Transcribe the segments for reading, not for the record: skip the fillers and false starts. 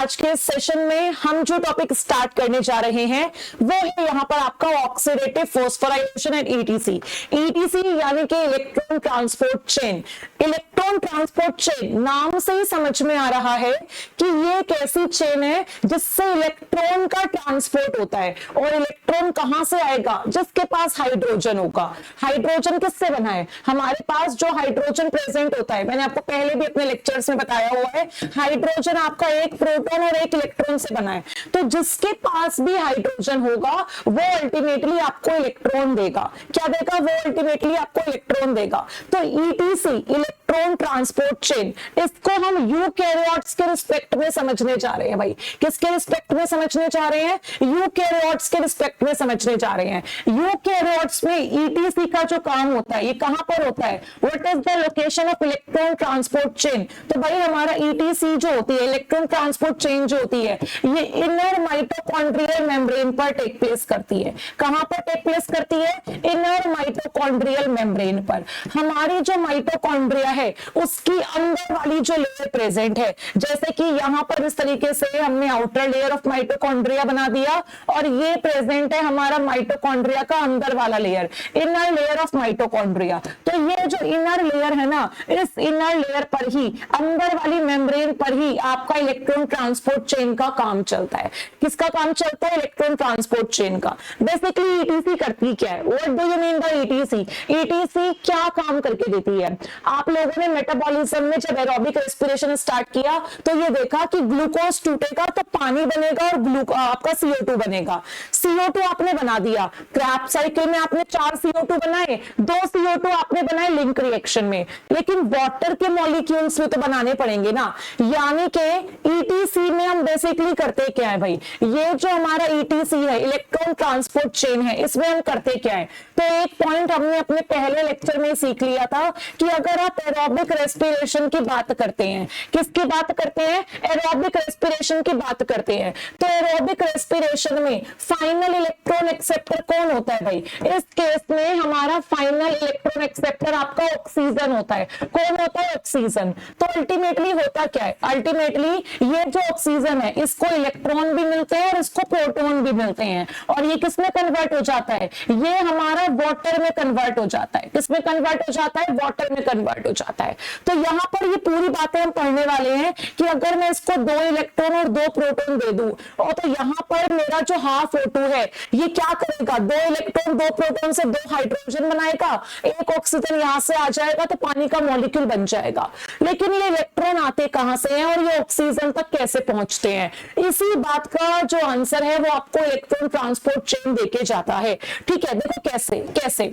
आज के सेशन में हम जो टॉपिक स्टार्ट करने जा रहे हैं वो है यहाँ पर आपका oxidative phosphorylation and etc. Etc यानी कि electron transport chain. Electron transport chain नाम से ही समझ में आ रहा है कि ये एक ऐसी चेन है जिससे इलेक्ट्रॉन का ट्रांसपोर्ट होता है। और इलेक्ट्रॉन कहां से आएगा? जिसके पास हाइड्रोजन होगा। हाइड्रोजन किससे बना है? हमारे पास जो हाइड्रोजन प्रेजेंट होता है, मैंने आपको पहले भी अपने लेक्चर्स में बताया हुआ है, हाइड्रोजन आपका एक प्रोटॉन और एक इलेक्ट्रॉन से बना है। तो जिसके पास भी हाइड्रोजन होगा वो अल्टीमेटली आपको इलेक्ट्रॉन देगा। क्या देगा? वो अल्टीमेटली आपको इलेक्ट्रॉन देगा। तो ईटीसी इलेक्ट्रॉन ट्रांसपोर्ट चेन, इसको हम यूकैरियोट्स के रिस्पेक्ट में समझने जा रहे हैं। भाई किसके रिस्पेक्ट में समझने जा रहे हैं? यूकैरियोट्स के रिस्पेक्ट में समझने जा रहे हैं। यूकैरियोट्स में ईटीसी का जो काम होता है ये कहां पर होता है? What is the location of electron transport chain? तो भाई हमारा ईटीसी जो होती है, इलेक्ट्रॉन ट्रांसपोर्ट चेन जो होती है, ये इनर माइटोकॉन्ड्रियल मेम्ब्रेन पर टेक प्लेस करती है। कहां पर टेक प्लेस करती है? इनर माइटोकॉन्ड्रियल मेम्ब्रेन पर। हमारी जो माइटोकॉन्ड्रिया है उसकी अंदर वाली जो लेयर प्रेजेंट है, जैसे कि यहां पर इस तरीके से हमने आउटर लेयर ऑफ माइटोकॉन्ड्रिया बना दिया और ये प्रेजेंट है हमारा माइटोकॉन्ड्रिया का अंदर वाला layer, inner layer of mitochondria. तो ये जो इनर लेयर है ना, इस इनर लेयर पर ही, अंदर वाली मेम्ब्रेन पर ही आपका इलेक्ट्रॉन ट्रांसपोर्ट चेन का काम चलता है। किसका काम चलता है? इलेक्ट्रॉन ट्रांसपोर्ट चेन का। बेसिकली ईटीसी करती क्या है? What do you mean by etc? Etc क्या काम करके देती है? आप लोगों ने मेटाबॉलिज्म में जब एरोबिक रेस्पिरेशन स्टार्ट किया तो ये देखा कि ग्लूकोज टूटेगा तो पानी बनेगा और आपका CO2 बनेगा। CO2 आपने बना दिया, क्रैब्स साइकिल में आपने 4 CO2 बनाए, 2 CO2 आपने बनाए लिंक रिएक्शन में, लेकिन वाटर के मॉलिक्यूल्स भी तो बनाने पड़ेंगे ना। यानी कि ईटीसी में हम बेसिकली करते क्या है भाई? ये जो हमारा ईटीसी है, इलेक्ट्रॉन ट्रांसपोर्ट चेन है, इसमें हम करते क्या है? तो एक पॉइंट हमने अपने पहले लेक्चर में सीख लिया था कि अगर आप एरोबिक रेस्पिरेशन की बात करते हैं, किसकी बात करते हैं? एरोबिक रेस्पिरेशन की बात करते हैं, तो एरोबिक रेस्पिरेशन में फाइनल इलेक्ट्रॉन एक्सेप्टर कौन होता है भाई? इस केस में हमारा फाइनल इलेक्ट्रॉन एक्सेप्टर आपका ऑक्सीजन होता है। कौन होता है? ऑक्सीजन। तो अल्टीमेटली होता क्या है? अल्टीमेटली ये जो ऑक्सीजन है इसको इलेक्ट्रॉन भी मिलते हैं और इसको प्रोटॉन भी मिलते हैं, और ये किसमें कन्वर्ट हो जाता है? ये हमारा वाटर में कन्वर्ट हो जाता है। किसमें कन्वर्ट हो जाता है? वाटर में कन्वर्ट हो जाता है। तो यहां पर ये पूरी बातें हम पढ़ने वाले हैं कि अगर मैं इसको 2 इलेक्ट्रॉन और 2 प्रोटॉन दे दूं, और तो यहां पर मेरा जो हाफ O2 है ये क्या करेगा? 2 इलेक्ट्रॉन 2 प्रोटॉन से 2 हाइड्रोजन बनाएगा, एक ऑक्सीजन यहां से आ जाएगा तो पानी का मॉलिक्यूल बन जाएगा। लेकिन ये इलेक्ट्रॉन आते कहां से हैं और ये ऑक्सीजन तक कैसे पहुंचते हैं? इसी बात का जो आंसर है वो आपको इलेक्ट्रॉन ट्रांसपोर्ट चेन देके जाता है। ठीक है, देखो कैसे कैसे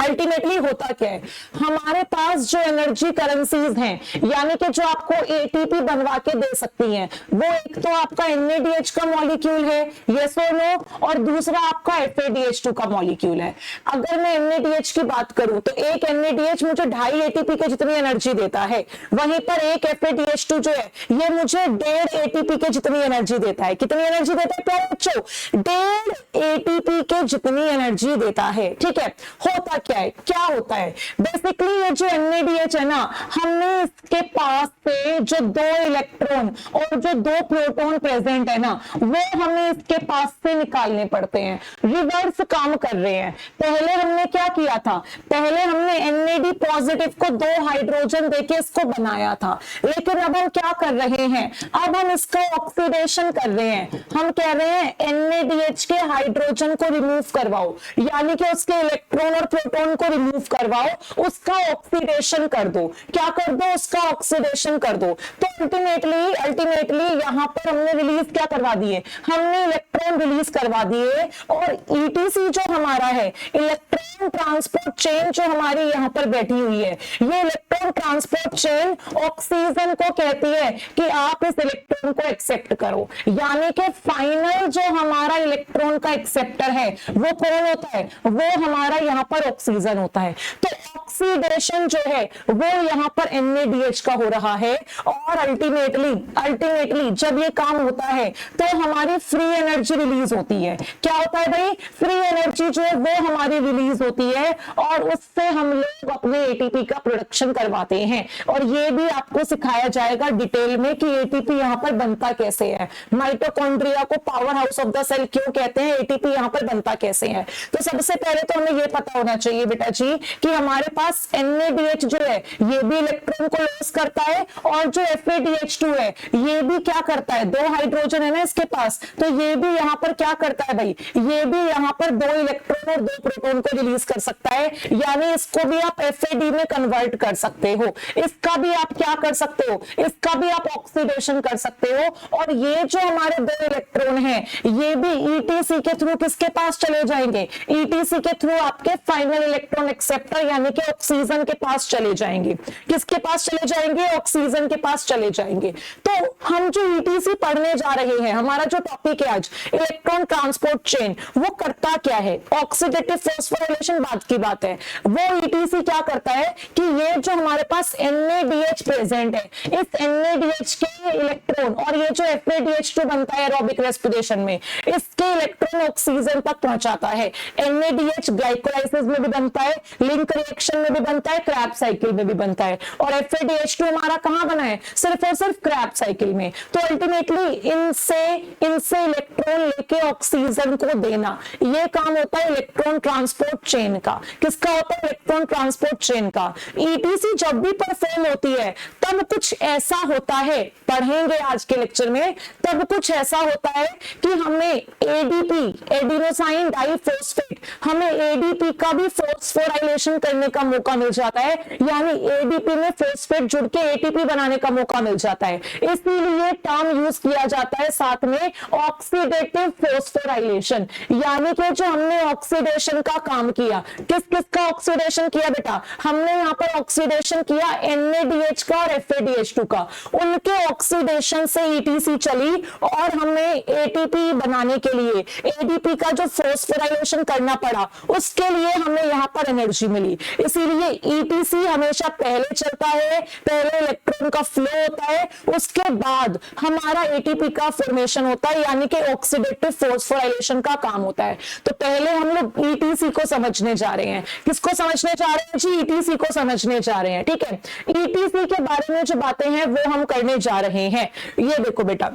अल्टीमेटली होता क्या है? हमारे पास जो एनर्जी करेंसीज हैं, यानी कि जो आपको एटीपी बनवा के दे सकती हैं, वो एक तो आपका NADH का मॉलिक्यूल है, यस और नो, और दूसरा आपका FADH2 का मॉलिक्यूल है। अगर मैं NADH की बात करूं तो एक NADH मुझे 2.5 ATP के जितनी एनर्जी देता है, वहीं पर एक FADH2 जो है ये मुझे 1.5 ATP के जितनी एनर्जी देता है। कितनी एनर्जी देता है प्यारे बच्चों? 1.5 ATP के जितनी एनर्जी देता है। ठीक है, होता क्या है? क्या होता है? बेसिकली ये जो NADH है ना, हमने इसके पास से जो 2 इलेक्ट्रॉन और जो 2 प्रोटॉन प्रेजेंट है ना, वो हमें इसके पास से निकालने पड़ते हैं। रिवर्स काम कर रहे हैं। पहले हमने क्या किया था? पहले हमने NAD पॉजिटिव को 2 हाइड्रोजन देके इसको बनाया था, लेकिन अब हम क्या कर रहे हैं? अब हम इसका ऑक्सीडेशन कर रहे हैं। हम कह रहे हैं NADH के हाइड्रोजन को रिमूव करवाओ, यानी कि उसके इलेक्ट्रॉन और प्रोटॉन को रिमूव करवाओ, उसका ऑक्सीडेशन कर दो। क्या कर दो? उसका ऑक्सीडेशन कर दो। तो अल्टीमेटली यहां पर हमने रिलीज क्या करवा दिए? हमने इलेक्ट्रॉन रिलीज करवा दिए। और ईटीसी जो हमारा है, इलेक्ट्रॉन ट्रांसपोर्ट चेन जो हमारी यहां पर बैठी हुई है, ये इलेक्ट्रॉन ट्रांसपोर्ट चेन ऑक्सीजन को कहती है कि आप इस इलेक्ट्रॉन को एक्सेप्ट करो। यानी कि फाइनल जो हमारा इलेक्ट्रॉन का एक्सेप्टर है वो कौन होता है? वो हमारा यहां पर ऑक्सीजन होता है। तो ऑक्सीडेशन जो है वो यहां पर NADH का हो रहा है, और अल्टीमेटली जब ये काम होता है तो हमारी फ्री एनर्जी रिलीज होती है। क्या होता है भाई? फ्री एनर्जी जो है वो हमारी रिलीज होती है और उससे हम लोग अपने एटीपी का प्रोडक्शन करवाते हैं। और ये भी आपको सिखाया जाएगा डिटेल में कि एटीपी यहाँ पर बनता कैसे है, माइटोकॉन्ड्रिया को power house of the cell क्यों कहते हैं, एटीपी यहाँ पर बनता कैसे है। तो सबसे पहले तो हमें ये पता होना चाहिए बेटा जी कि हमारे पास NADH जो है ये भी इलेक्ट्रॉन को लॉस करता है, और जो FADH2 है ये भी क्या करता है, 2 हाइड्रोजन है ना इसके पास, तो ये भी यहाँ पर क्या करता है भाई, ये भी यहाँ पर 2 इलेक्ट्रॉन और 2 प्रोटॉन को रिलीज कर सकता है, यानी इसको भी आप FAD में कन्वर्ट कर सकते हो, इसका भी आप क्या कर सकते हो, इसका भी आप ऑक्सीडेशन कर सकते हो। और ये जो हमारे 2 इलेक्ट्रॉन हैं ये भी ETC के थ्रू किसके पास चले जाएंगे, ETC के थ्रू आपके फाइनल इलेक्ट्रॉन एक्सेप्टर यानी कि ऑक्सीजन के पास चले जाएंगे। किसके पास चले जाएंगे, ऑक्सीजन के पास चले जाएंगे। तो हम जो ETC पढ़ने जा रहे हैं, हमारा जो टॉपिक है आज इलेक्ट्रॉन ट्रांसपोर्ट चेन, वो करता क्या है, ऑक्सीडेटिव फॉस्फोराइलेशन बात की बात है। वो ETC क्या करता है कि ये जो हमारे पास NADH प्रेजेंट है, इस NADH के इलेक्ट्रॉन और ये जो FADH2 बनता है एरोबिक रेस्पिरेशन में, इसके इलेक्ट्रॉन ऑक्सीजन तक पहुंचाता है। NADH ग्लाइकोलाइसिस में भी बनता है, लिंक रिएक्शन में भी बनता है, क्रैब्स साइकिल में भी बनता है, और FADH2 हमारा कहां बना है, सिर्फ और सिर्फ क्रैब्स साइकिल में। तो अल्टीमेटली इनसे इलेक्ट्रॉन लेके ऑक्सीजन को देना, ये काम होता है इलेक्ट्रॉन ट्रांसपोर्ट चेन का। किसका होता है, इलेक्ट्रॉन ट्रांसपोर्ट चेन का। ETC जब भी परफॉर्म होती है तब कुछ ऐसा होता है, पढ़ेंगे आज के लेक्चर में, तब कुछ ऐसा होता है कि हमें ADP एडिनोसाइन डाइफॉस्फेट, हमें ADP का भी फॉस्फोराइलेशन करने का मौका मिल जाता है, यानी ADP में फॉस्फेट जुड़ के ATP बनाने का मौका मिल जाता है। इसलिए टर्म यूज किया जाता है साथ में ऑक्सीडेटिव फॉस्फोराइलेशन, यानी कि जो हमने ऑक्सीडेशन का काम किया, किस किस का ऑक्सीडेशन किया बेटा, हमने यहाँ पर ऑक्सीडेशन किया NADH का और FADH2 का, उनके ऑक्सीडेशन से ETC चली और हमें ATP बनाने के लिए ADP का जो फॉस्फोराइलेशन करना पड़ा, उसके लिए हमें यहाँ पर एनर्जी मिली। इसीलिए ETC हमेशा पहले चलता है, पहले इलेक्ट्रॉन का फ्लो होता है, उसके बाद हमारा ATP का फॉर्मेशन होता है, यानी कि ऑक्सीडेटिव फॉस्फोराइलेशन का काम होता है। तो पहले हम लोग ETC को समझने जा रहे हैं। किसको समझने जा रहे हैं जी, ETC को समझने जा रहे हैं। ठीक है, ETC के बारे में जो बातें हैं वो हम करने जा रहे हैं। ये देखो बेटा,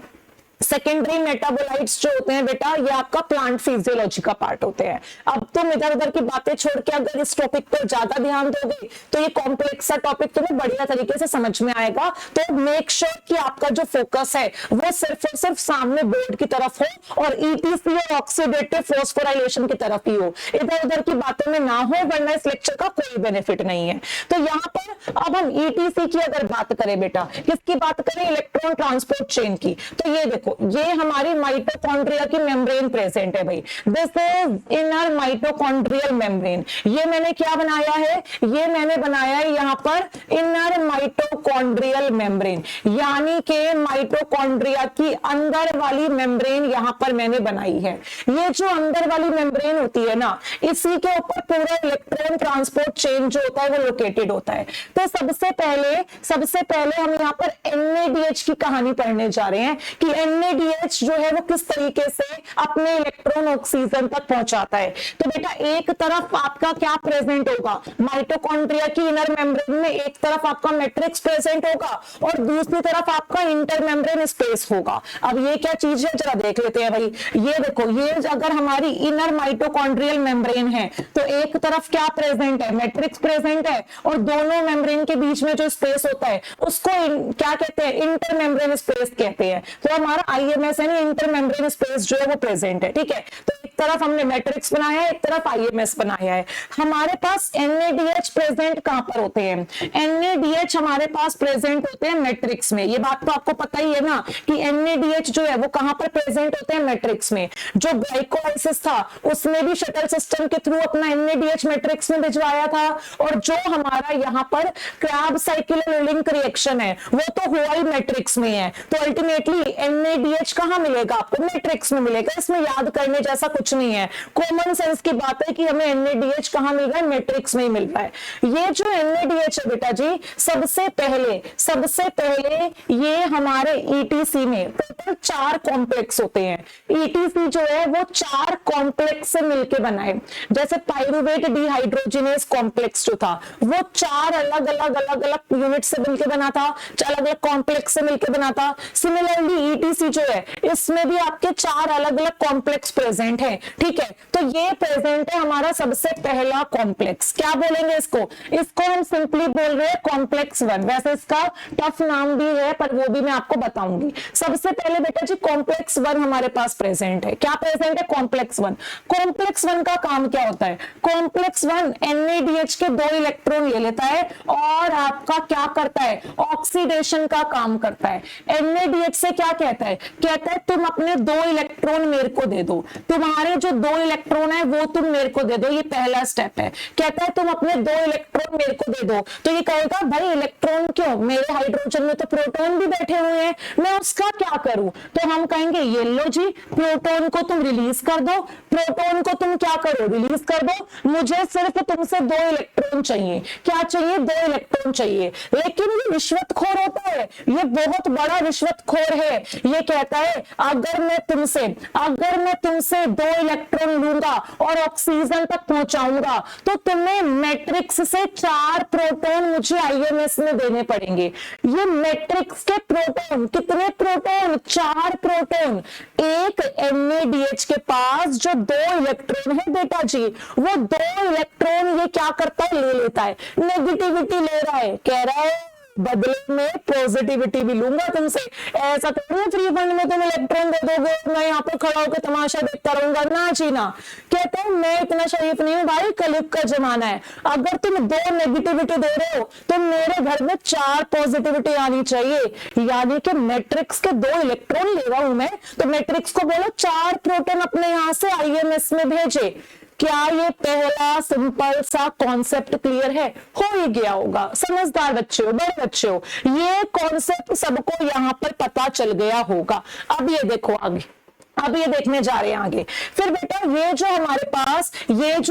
सेकेंडरी मेटाबोलाइट्स जो होते हैं बेटा, ये आपका प्लांट फिजियोलॉजी का पार्ट होते हैं। अब तुम इधर उधर की बातें छोड़ के अगर इस टॉपिक पर ज्यादा ध्यान दोगे तो ये कॉम्प्लेक्स सा टॉपिक तुम्हें बढ़िया तरीके से समझ में आएगा। तो मेक श्योर कि आपका जो फोकस है वो सिर्फ और सिर्फ सामने बोर्ड की तरफ हो और ETC और ऑक्सीडेटिव फॉस्फोराइलेशन की तरफ ही हो, इधर उधर की बातों में ना हो, वरना इस लेक्चर का कोई बेनिफिट नहीं है। तो यहाँ पर अब हम ETC की अगर बात करें बेटा, किसकी बात करें, इलेक्ट्रॉन ट्रांसपोर्ट चेन की, तो ये देखो, ये हमारी माइटोकॉन्ड्रिया की मेम्ब्रेन प्रेजेंट है भाई, this is inner mitochondrial membrane. ये मैंने क्या बनाया है, ये मैंने बनाया है यहाँ पर इनर माइटोकॉन्ड्रियल मेम्ब्रेन, यानी कि माइटोकॉन्ड्रिया की अंदर वाली मेम्ब्रेन यहाँ पर मैंने बनाई है। ये जो अंदर वाली मेम्ब्रेन होती है ना, इसी के ऊपर पूरा इलेक्ट्रॉन ट्रांसपोर्ट चेन जो होता है वो लोकेटेड होता है। तो सबसे पहले हम यहाँ पर NADH की कहानी पढ़ने जा रहे हैं कि NADH जो है वो किस तरीके से अपने इलेक्ट्रॉन ऑक्सीजन तक पहुंचाता है। तो बेटा एक तरफ आपका क्या प्रेजेंट होगा, माइटोकॉन्ड्रिया की इनर मेम्ब्रेन में एक तरफ आपका मैट्रिक्स प्रेजेंट होगा और दूसरी तरफ आपका इंटर मेम्ब्रेन स्पेस होगा। अब ये क्या चीज है जरा देख लेते हैं भाई। ये देखो, ये अगर हमारी इनर माइटोकॉन्ड्रियल मेम्ब्रेन है तो एक तरफ क्या प्रेजेंट है, मैट्रिक्स प्रेजेंट है, और दोनों मेम्ब्रेन के बीच में जो स्पेस होता है उसको क्या कहते हैं, इंटर मेम्ब्रेन स्पेस कहते हैं। तो हमारा IMS यानी इंटर मेम्ब्रेन स्पेस जो है वो प्रेजेंट है। ठीक है, तो एक तरफ हमने मैट्रिक्स बनाया है, एक तरफ IMS बनाया है। हमारे पास NADH प्रेजेंट कहां पर होते हैं, NADH हमारे पास प्रेजेंट होते हैं मैट्रिक्स में। ये बात तो आपको पता ही है ना कि NADH जो है वो कहां पर प्रेजेंट होते हैं, मैट्रिक्स में। जो ग्लाइकोलाइसिस था उसमें भी शटल सिस्टम के थ्रू अपना NADH मैट्रिक्स में भिजवाया था, और जो हमारा यहाँ पर क्रैब साइकिल लिंक रिएक्शन है वो तो हुआ ही मैट्रिक्स में है। तो अल्टीमेटली NADH कहां मिलेगा आपको, मैट्रिक्स में मिलेगा। इसमें याद करने जैसा कुछ कुछ नहीं है, कॉमन सेंस की बात है कि हमें NaDH कहां मिल रहा है, मैट्रिक्स में ही मिल रहा है। ये जो NaDH है बेटा जी, सबसे पहले ये हमारे ETC में टोटल 4 कॉम्प्लेक्स होते हैं। ETC जो है वो 4 कॉम्प्लेक्स से मिलकर बना है। जैसे पाइरुवेट डिहाइड्रोजिनेज कॉम्प्लेक्स जो था वो 4 अलग अलग यूनिट से मिलकर बना था, अलग अलग कॉम्प्लेक्स से मिलकर बना था। सिमिलरली ETC जो है इसमें भी आपके 4 अलग अलग कॉम्प्लेक्स प्रेजेंट है, ठीक है। तो ये प्रेजेंट है हमारा सबसे पहला कॉम्प्लेक्स, क्या बोलेंगे इसको हम सिंपली बोल रहे हैं कॉम्प्लेक्स 1। वैसे इसका टफ नाम भी है पर वो भी मैं आपको बताऊंगी। सबसे पहले बेटा जी कॉम्प्लेक्स 1 हमारे पास प्रेजेंट है। क्या प्रेजेंट है, कॉम्प्लेक्स 1। कॉम्प्लेक्स 1 का काम क्या होता है, कॉम्प्लेक्स 1 NaDH के 2 इलेक्ट्रॉन ले लेता है और आपका क्या करता है, ऑक्सीडेशन का काम करता है। NaDH से क्या कहता है तुम अपने 2 इलेक्ट्रॉन मेरे को दे दो, तुम्हारे जो 2 इलेक्ट्रॉन है वो तुम मेरे को दे दो। ये पहला स्टेप है, कहता है तुम अपने 2 इलेक्ट्रॉन मेरे को दे दो। तो ये कहेगा भाई इलेक्ट्रॉन क्यों, मेरे हाइड्रोजन में तो प्रोटॉन भी बैठे हुए हैं, मैं उसका क्या करूं। तो हम कहेंगे ये लो जी, प्रोटॉन को तुम रिलीज कर दो, प्रोटॉन को तुम क्या करो, रिलीज कर दो। मुझे सिर्फ तुमसे 2 इलेक्ट्रॉन चाहिए, क्या चाहिए, 2 इलेक्ट्रॉन चाहिए। लेकिन ये रिश्वतखोर होता है, ये बहुत बड़ा रिश्वतखोर है। ये कहता है अगर मैं तुमसे 2 इलेक्ट्रॉन लूंगा और ऑक्सीजन तक पहुंचाऊंगा तो तुम्हें मैट्रिक्स से 4 प्रोटॉन मुझे IMS में देने पड़ेंगे। ये मैट्रिक्स के प्रोटॉन, कितने प्रोटॉन, 4 प्रोटॉन। एक NaDH के पास जो 2 इलेक्ट्रॉन है बेटा जी, वो 2 इलेक्ट्रॉन ये क्या करता है, ले लेता है, नेगेटिविटी ले रहा है, कह रहा है बदले में पॉजिटिविटी भी लूंगा तुमसे। ऐसा थोड़ी फ्री फंड में तुम इलेक्ट्रॉन दे दोगे, मैं यहाँ पर खड़ा होकर तमाशा देखता रहूंगा, ना जी ना। कहता है मैं इतना शरीफ नहीं हूं भाई, कलयुग का जमाना है, अगर तुम 2 नेगेटिविटी दे रहे हो तो मेरे घर में 4 पॉजिटिविटी आनी चाहिए। यानी कि मैट्रिक्स के 2 इलेक्ट्रॉन ले रहा हूं मैं, तो मैट्रिक्स को बोलो 4 प्रोटॉन अपने यहां से IMS में भेजे। क्या ये पहला सिंपल सा कॉन्सेप्ट क्लियर है, हो ही गया होगा। समझदार बच्चे हो, बड़े बच्चे हो, ये कॉन्सेप्ट सबको यहां पर पता चल गया होगा। अब ये देखो आगे, अब ये देखने जा रहे हैं आगे। फिर बेटा ये जो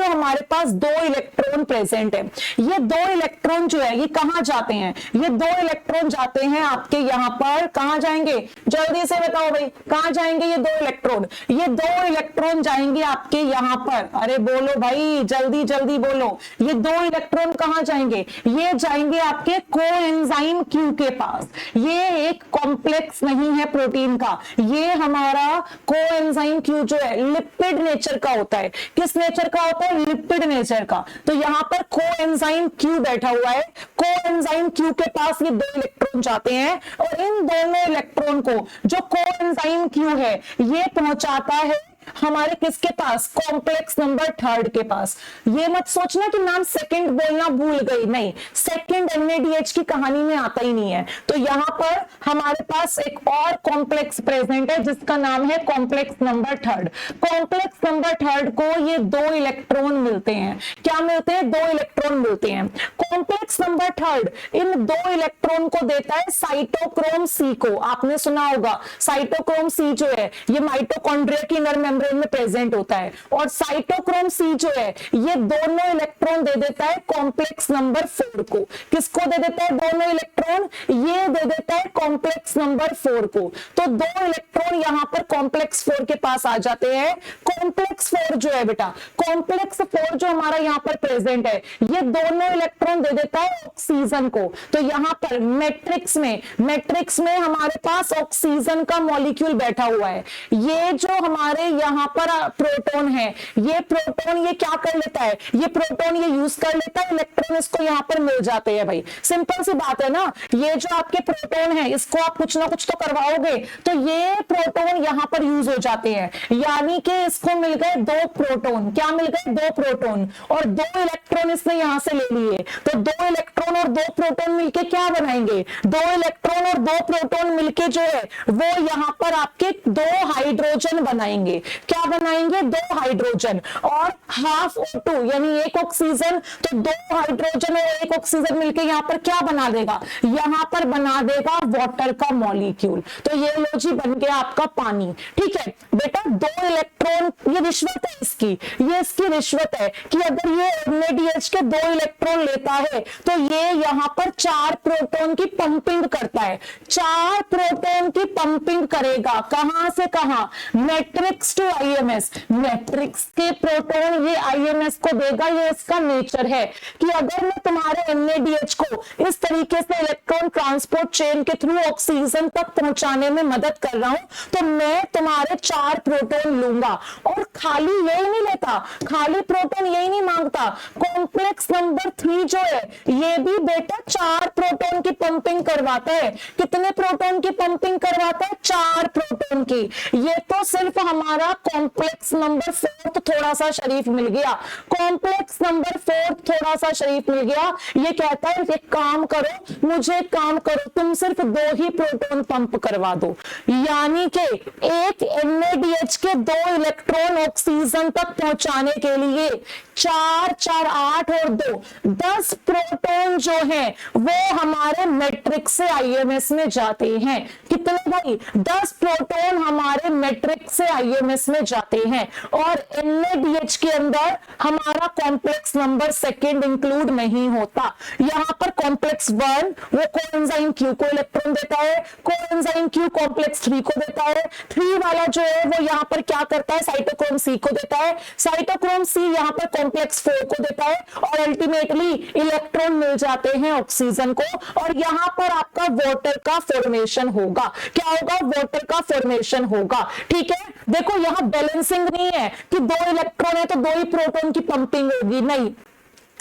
हमारे पास 2 इलेक्ट्रॉन प्रेजेंट है, ये 2 इलेक्ट्रॉन जो है ये कहां जाते हैं, ये 2 इलेक्ट्रॉन जाते हैं आपके यहां पर, कहां जाएंगे, जल्दी से बताओ भाई, कहां जाएंगे ये 2 इलेक्ट्रॉन, ये 2 इलेक्ट्रॉन जाएंगे आपके यहां पर। अरे बोलो भाई, जल्दी जल्दी बोलो, ये 2 इलेक्ट्रॉन कहां जाएंगे, ये जाएंगे आपके कोएंजाइम Q के पास। ये एक कॉम्प्लेक्स नहीं है प्रोटीन का, ये हमारा कोएंजाइम Q जो है लिपिड नेचर का होता है। किस नेचर का होता है, लिपिड नेचर का। तो यहां पर कोएंजाइम Q बैठा हुआ है, कोएंजाइम Q के पास ये 2 इलेक्ट्रॉन जाते हैं और इन दोनों इलेक्ट्रॉन को जो कोएंजाइम Q है ये पहुंचाता है हमारे किसके पास, कॉम्प्लेक्स नंबर 3 के पास। ये मत सोचना कि मैम सेकंड बोलना भूल गई, नहीं, सेकंड NaDH की कहानी में आता ही नहीं है। तो यहां पर हमारे पास एक और कॉम्प्लेक्स प्रेजेंट है जिसका नाम है कॉम्प्लेक्स नंबर 3। कॉम्प्लेक्स नंबर 3 को ये 2 इलेक्ट्रॉन मिलते हैं, क्या मिलते हैं, 2 इलेक्ट्रॉन मिलते हैं। कॉम्प्लेक्स नंबर 3 इन 2 इलेक्ट्रॉन को देता है साइटोक्रोम C को। आपने सुना होगा साइटोक्रोम C जो है ये माइटोकॉन्ड्रिया की इनर मेम्ब्रेन में प्रेजेंट होता है, और साइटोक्रोम C जो है ये दोनों इलेक्ट्रॉन दे देता है कॉम्प्लेक्स नंबर 4 को। किसको दे देता है दोनों इलेक्ट्रॉन, ये दे देता है कॉम्प्लेक्स नंबर 4 को। तो 2 इलेक्ट्रॉन यहां पर कॉम्प्लेक्स 4 के पास आ जाते हैं। कॉम्प्लेक्स 4 जो है बेटा, कॉम्प्लेक्स 4 जो हमारा यहां पर प्रेजेंट है ये दोनों इलेक्ट्रॉन दे देता है ऑक्सीजन को। तो यहां पर मैट्रिक्स में हमारे पास ऑक्सीजन का मॉलिक्यूल बैठा हुआ है। ये जो हमारे यहां पर प्रोटॉन है, ये प्रोटॉन ये क्या कर लेता है, ये प्रोटॉन ये यूज कर लेता है, इलेक्ट्रॉन इसको यहां पर मिल जाते हैं। भाई सिंपल सी बात है ना, ये जो आपके प्रोटॉन है इसको आप कुछ ना कुछ तो करवाओगे, तो ये प्रोटॉन यहां पर यूज हो जाते हैं। यानी कि इसको मिल गए 2 प्रोटॉन, क्या मिल गए, 2 प्रोटॉन, और 2 इलेक्ट्रॉन इसने यहां से ले लिए। तो 2 इलेक्ट्रॉन और 2 प्रोटॉन मिलके क्या बनाएंगे, 2 इलेक्ट्रॉन और 2 प्रोटॉन मिलके जो है वो यहां पर आपके 2 हाइड्रोजन बनाएंगे। क्या बनाएंगे, 2 हाइड्रोजन और हाफ O2 यानी 1 ऑक्सीजन, तो 2 हाइड्रोजन और 1 ऑक्सीजन मिलकर यहां पर क्या बना देगा, यहां पर बना देगा वाटर का मॉलिक्यूल। तो ये लो जी बन गया आपका पानी। ठीक है बेटा, 2 इलेक्ट्रॉन, ये रिश्वत है इसकी, ये इसकी रिश्वत है कि अगर ये NaDH के 2 इलेक्ट्रॉन लेता है तो ये यहां पर 4 प्रोटॉन की पंपिंग करता है, 4 प्रोटॉन की पंपिंग करेगा। कहां से कहां, मैट्रिक्स टू IMS, मैट्रिक्स के प्रोटॉन ये IMS को देगा। ये इसका नेचर है कि अगर मैं तुम्हारे NaDH को इस तरीके से इलेक्ट्रॉन ट्रांसपोर्ट चेन के थ्रू ऑक्सीजन तक पहुंचाने में मदद कर रहा हूं तो मैं तुम्हारे 4 प्रोटॉन लूंगा। और खाली यही नहीं लेता, खाली प्रोटॉन यही नहीं मांगता, कॉम्प्लेक्स नंबर 3 जो है ये भी बेटा 4 प्रोटॉन की पंपिंग करवाता है। कितने प्रोटॉन की पंपिंग करवाता है, 4 प्रोटॉन की। ये तो सिर्फ हमारा कॉम्प्लेक्स नंबर 4 थोड़ा सा शरीफ मिल गया, कॉम्प्लेक्स नंबर 4 थोड़ा सा शरीफ मिल गया। ये कहता है एक काम करो, मुझे एक काम करो, तुम सिर्फ 2 ही प्रोटॉन पंप करवा दो, यानी कि एक NaDH के 2 इलेक्ट्रॉन ऑक्सीजन तक पहुंचाने के लिए 4 4 8 और 2 10 प्रोटॉन जो हैं वो हमारे मैट्रिक्स से IMS में जाते हैं। कितने भाई, 10 प्रोटॉन हमारे मैट्रिक्स से IMS में जाते हैं। और NaDH के अंदर हमारा कॉम्प्लेक्स नंबर 2 इंक्लूड नहीं होता। यहां पर कॉम्प्लेक्स 1 वो कोएंजाइम Q को इलेक्ट्रॉन देता है, कोएंजाइम Q कॉम्प्लेक्स 3 को देता है, 3 वाला जो है वो यहां पर क्या करता है, साइटोक्रोम C को देता है, साइटोक्रोम C यहां पर कॉम्प्लेक्स 4 को देता है और अल्टीमेटली इलेक्ट्रॉन मिल जाते हैं ऑक्सीजन को। और यहां पर आपका वाटर का फॉर्मेशन होगा। क्या होगा, वाटर का फॉर्मेशन होगा। ठीक है, देखो यहां बैलेंसिंग नहीं है कि 2 इलेक्ट्रॉन है तो 2 ही प्रोटॉन की पंपिंग होगी, नहीं,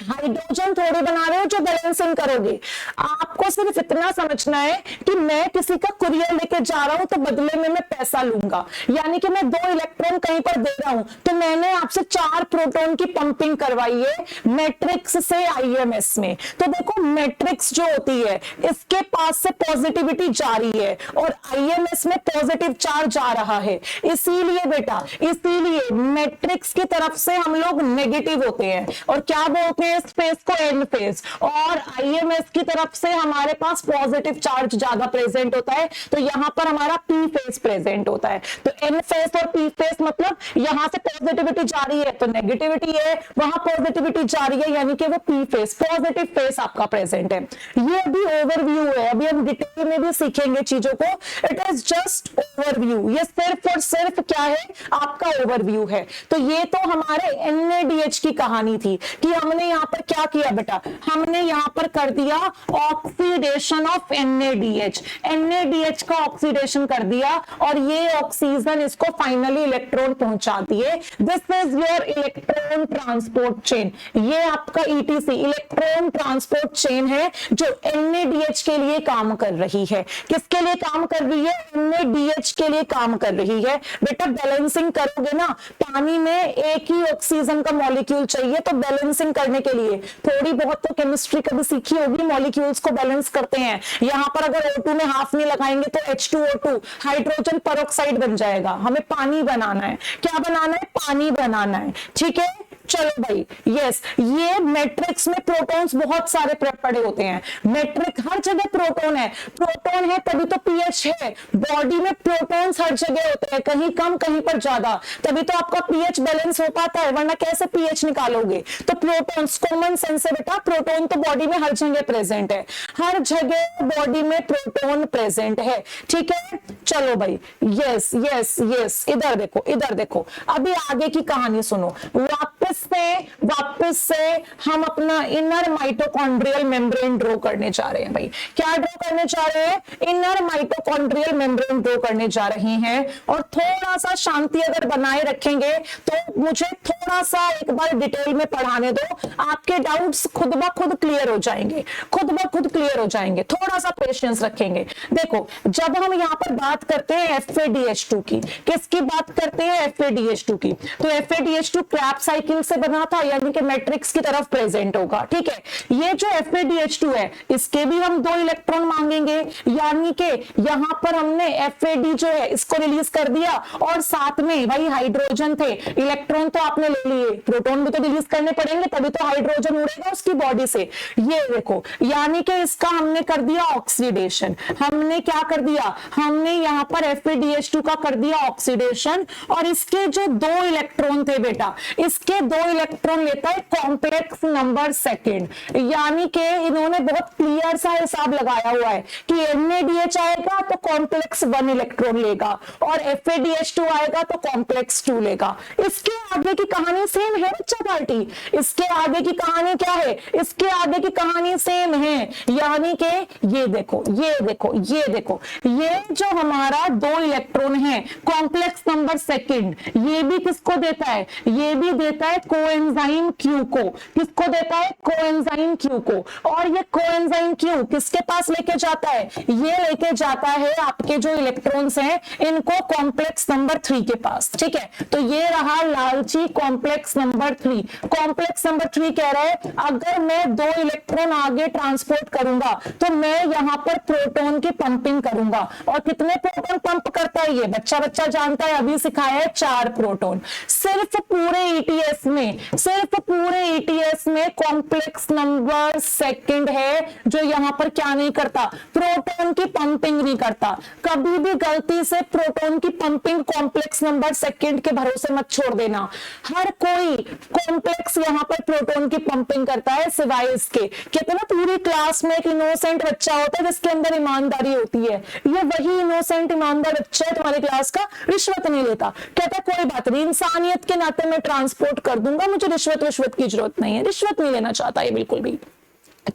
हाइड्रोजन थोड़े बना रहे हो जो बैलेंसिंग करोगे। आपको सिर्फ इतना समझना है कि मैं किसी का कुरियर लेके जा रहा हूं तो बदले में मैं पैसा लूंगा, यानी कि मैं 2 इलेक्ट्रॉन कहीं पर दे रहा हूं तो मैंने आपसे 4 प्रोटॉन की पंपिंग करवाई है मैट्रिक्स से IMS में। तो देखो मैट्रिक्स जो होती है इसके पास से पॉजिटिविटी जा रही है और IMS में पॉजिटिव चार्ज जा रहा है, इसीलिए बेटा, इसीलिए मैट्रिक्स की तरफ से हम लोग नेगेटिव होते हैं और क्या बोलते हैं इस फेज को एन फेज, और IMS की तरफ से हमारे पास पॉजिटिव चार्ज ज्यादा प्रेजेंट होता है तो यहां पर हमारा P फेज प्रेजेंट होता है। तो N फेज और P फेज मतलब यहां से पॉजिटिविटी जा रही है तो नेगेटिविटी है, वहां पॉजिटिविटी जा रही है यानी कि वो P फेज, पॉजिटिव फेज आपका प्रेजेंट है। ये अभी ओवरव्यू है, अभी हम डिटेल में भी सीखेंगे चीजों को। इट इज जस्ट ओवरव्यू, ये सिर्फ और सिर्फ क्या है, आपका ओवरव्यू है। तो ये तो हमारे NaDH की कहानी थी कि हमने यहां पर क्या किया बेटा, हमने यहां पर कर दिया ऑक्सीडेशन ऑफ NaDH, NaDH का ऑक्सीडेशन कर दिया और ये ऑक्सीजन इसको फाइनली इलेक्ट्रॉन पहुंचाती है। This is your electron transport chain. ये आपका ETC इलेक्ट्रॉन ट्रांसपोर्ट चेन है जो NaDH के लिए काम कर रही है। किसके लिए काम कर रही है, NaDH के लिए काम कर रही है। बेटा बैलेंसिंग करोगे ना, पानी में एक ही ऑक्सीजन का मॉलिक्यूल चाहिए तो बैलेंसिंग करने के लिए थोड़ी बहुत तो केमिस्ट्री कभी सीखी होगी, मॉलिक्यूल्स को बैलेंस करते हैं। यहां पर अगर O2 में हाफ नहीं लगाएंगे तो H2O2 हाइड्रोजन पेरोक्साइड बन जाएगा। हमें पानी बनाना है, क्या बनाना है, पानी बनाना है। ठीक है, चलो भाई, यस, ये मैट्रिक्स में प्रोटॉन्स बहुत सारे पड़े होते हैं। मैट्रिक हर जगह प्रोटॉन है, प्रोटॉन है तभी तो pH है। बॉडी में प्रोटॉन्स हर जगह होते हैं, कहीं कम कहीं पर ज्यादा, तभी तो आपका pH बैलेंस हो पाता है, वरना कैसे pH निकालोगे। तो प्रोटॉन्स, कॉमन सेंस है बेटा, प्रोटॉन तो बॉडी में हर जगह प्रेजेंट है, हर जगह बॉडी में प्रोटॉन प्रेजेंट है। ठीक है, चलो भाई, यस यस यस, इधर देखो, इधर देखो, अभी आगे की कहानी सुनो। वापस से हम अपना इनर माइटोकॉन्ड्रियल मेम्ब्रेन ड्रॉ करने जा रहे हैं भाई। क्या ड्रॉ करने जा रहे हैं, इनर माइटोकॉन्ड्रियल मेम्ब्रेन ड्रॉ करने जा रहे हैं। और थोड़ा सा शांति अगर बनाए रखेंगे तो मुझे थोड़ा सा एक बार डिटेल में पढ़ाने दो, आपके डाउट्स खुद ब खुद क्लियर हो जाएंगे, खुद ब खुद क्लियर हो जाएंगे। थोड़ा सा पेशेंस रखेंगे। देखो, जब हम यहां पर बात करते हैं FADH2 की, किसकी बात करते हैं, FADH2 की, तो FADH2 क्रैब साइकिल एलिमेंट से बना था, यानी कि मैट्रिक्स की तरफ प्रेजेंट होगा। ठीक है, ये जो FADH2 है इसके भी हम 2 इलेक्ट्रॉन मांगेंगे, यानी कि यहां पर हमने FAD जो है इसको रिलीज कर दिया और साथ में भाई हाइड्रोजन थे, इलेक्ट्रॉन तो आपने ले लिए, प्रोटॉन भी तो रिलीज करने पड़ेंगे तभी तो हाइड्रोजन उड़ेगा उसकी बॉडी से। ये देखो, यानी कि इसका हमने कर दिया ऑक्सीडेशन। हमने क्या कर दिया, हमने यहां पर FADH2 का कर दिया ऑक्सीडेशन, और इसके जो 2 इलेक्ट्रॉन थे बेटा, इसके 2 इलेक्ट्रॉन लेता है कॉम्प्लेक्स नंबर सेकंड, यानी कि इन्होंने बहुत क्लियर सा हिसाब लगाया हुआ है कि NADH आएगा तो कॉम्प्लेक्स 1 इलेक्ट्रॉन लेगा और FADH2 आएगा तो कॉम्प्लेक्स 2 लेगा। इसके आगे की कहानी सेम है बच्चा पार्टी, इसके आगे की कहानी क्या है, इसके आगे की कहानी सेम है, यानी कि ये देखो, ये देखो, ये देखो, ये जो हमारा 2 इलेक्ट्रॉन है कॉम्प्लेक्स नंबर सेकंड, ये भी किसको देता है, ये भी देता है कोएंजाइम Q को। किसको देता है, कोएंजाइम Q को। और ये कोएंजाइम Q किसके पास लेके जाता है, ये लेके जाता है आपके जो इलेक्ट्रॉन्स हैं इनको कॉम्प्लेक्स नंबर 3 के पास। ठीक है, तो ये रहा लालची कॉम्प्लेक्स नंबर 3। कॉम्प्लेक्स नंबर 3 कह रहा है अगर मैं 2 इलेक्ट्रॉन आगे ट्रांसपोर्ट करूंगा तो मैं यहां पर प्रोटॉन की पंपिंग करूंगा। और कितने प्रोटॉन पंप करता है ये बच्चा जानता है, अभी सिखाया है 4 प्रोटॉन। सिर्फ पूरे ETS में, सिर्फ पूरे ETS में कॉम्प्लेक्स नंबर सेकंड है जो यहां पर क्या नहीं करता, प्रोटॉन की पंपिंग नहीं करता। कभी भी गलती से प्रोटॉन की पंपिंग कॉम्प्लेक्स नंबर सेकंड के भरोसे मत छोड़ देना। हर कोई कॉम्प्लेक्स यहां पर प्रोटॉन की पंपिंग करता है सिवाय इसके। कहते ना पूरी क्लास में एक इनोसेंट बच्चा होता है जिसके अंदर ईमानदारी होती है, ये वही इनोसेंट ईमानदार बच्चा है तुम्हारी क्लास का, रिश्वत नहीं लेता। कहता कोई बात नहीं, इंसानियत के नाते मैं ट्रांसपोर्ट कर दूंगा, मुझे रिश्वत की जरूरत नहीं है, रिश्वत नहीं लेना चाहता ये बिल्कुल भी।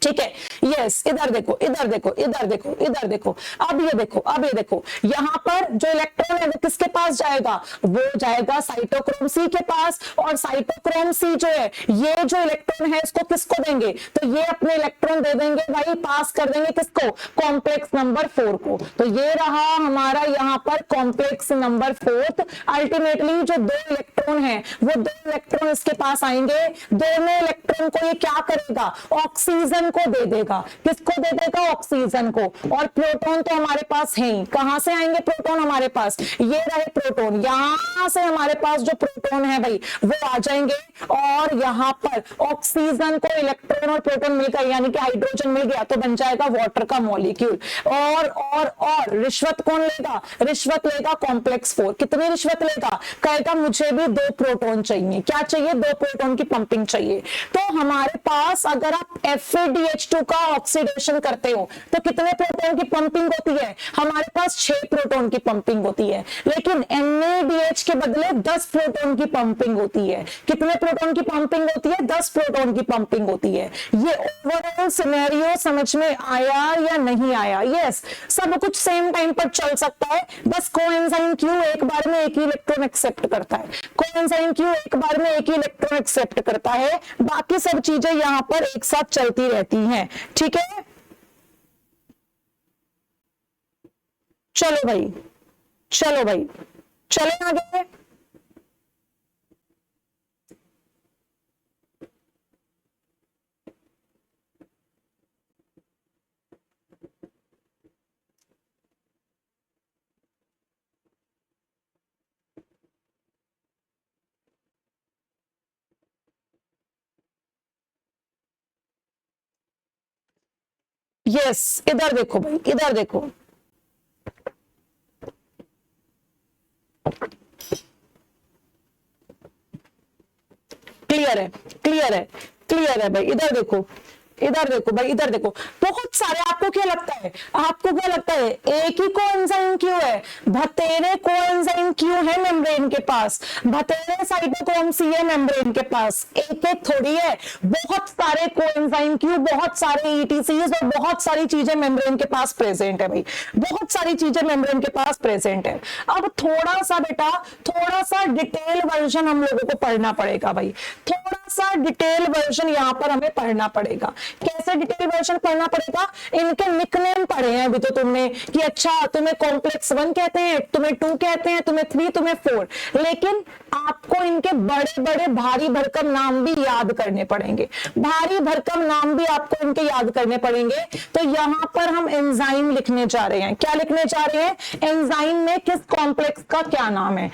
ठीक है, यस, इधर देखो, इधर देखो, इधर देखो, इधर देखो, अब ये देखो, अब ये देखो, यहां पर जो इलेक्ट्रॉन है वो किसके पास जाएगा, वो जाएगा साइटोक्रोम C के पास। और साइटोक्रोम C जो है, ये जो इलेक्ट्रॉन है इसको किसको देंगे, तो ये अपने इलेक्ट्रॉन दे देंगे भाई, पास कर देंगे किसको, कॉम्प्लेक्स नंबर 4 को। तो ये रहा हमारा यहाँ पर कॉम्प्लेक्स नंबर 4। अल्टीमेटली जो 2 इलेक्ट्रॉन है वो 2 इलेक्ट्रॉन इसके पास आएंगे, दोनों इलेक्ट्रॉन को ये क्या करेगा, ऑक्सीजन को दे देगा। किसको दे देगा, ऑक्सीजन को। और प्रोटॉन तो हमारे पास है ही, कहां से आएंगे प्रोटॉन हमारे पास, ये रहे प्रोटॉन, यहां से हमारे पास जो प्रोटॉन है भाई वो आ जाएंगे और यहां पर ऑक्सीजन को इलेक्ट्रॉन और प्रोटॉन मिल गया, यानी कि हाइड्रोजन मिल गया तो बन जाएगा वाटर का मॉलिक्यूल। और रिश्वत कौन लेगा, रिश्वत लेगा कॉम्प्लेक्स 4। कितनी रिश्वत लेगा, कहेगा मुझे भी 2 प्रोटॉन चाहिए, क्या चाहिए, 2 प्रोटॉन की पंपिंग चाहिए। तो हमारे पास अगर आप FADH2 का ऑक्सीडेशन करते हो तो कितने प्रोटॉन की पंपिंग होती है, हमारे पास 6 प्रोटॉन की पंपिंग होती है। लेकिन NADH के बदले 10 प्रोटॉन की पंपिंग होती है। कितने प्रोटॉन की पंपिंग होती है, 10 प्रोटॉन की पंपिंग होती है। ये ओवरऑल सिनेरियो समझ में आया या नहीं आया, यस, सब कुछ सेम टाइम पर चल सकता है, बस कोएंजाइम Q एक बार में एक ही इलेक्ट्रॉन एक्सेप्ट करता है, कोएंजाइम Q एक बार में एक ही इलेक्ट्रॉन एक्सेप्ट करता है, बाकी सब चीजें यहां पर एक साथ चलती रहती हैं। ठीक है, चलो भाई, चलो भाई, चले आगे। यस, इधर देखो भाई, इधर देखो, क्लियर है, क्लियर है, क्लियर है भाई, इधर देखो, इधर देखो भाई, इधर देखो, बहुत सारे। आपको क्या लगता है, आपको क्या लगता है एक ही कोएंजाइम क्यों है, भतेरे कोएंजाइम क्यों है मेम्ब्रेन के पास, भतेरे साइटोक्रोम C है मेम्ब्रेन के पास, एक एक थोड़ी है, बहुत सारे कोएंजाइम क्यों, बहुत सारे ETCs और बहुत सारी चीजें मेम्ब्रेन के पास प्रेजेंट है भाई, बहुत सारी चीजें मेम्ब्रेन के पास प्रेजेंट है। अब थोड़ा सा बेटा, थोड़ा सा डिटेल वर्जन हम लोगों को पढ़ना पड़ेगा भाई, थोड़ा सा डिटेल वर्जन यहाँ पर हमें पढ़ना पड़ेगा। कैसे डिटेल वर्जन पढ़ना पड़ेगा? इनके निकनेम पढ़े हैं अभी तो तुमने कि अच्छा तुम्हें कॉम्प्लेक्स 1 कहते हैं, तुम्हें 2 कहते हैं, तुम्हें 3, तुम्हें 4, लेकिन आपको इनके बड़े बड़े भारी भरकम नाम भी याद करने पड़ेंगे। भारी भरकम नाम भी आपको इनके याद करने पड़ेंगे। तो यहां पर हम एंजाइम लिखने जा रहे हैं। क्या लिखने जा रहे हैं? एंजाइम में किस कॉम्प्लेक्स का क्या नाम है।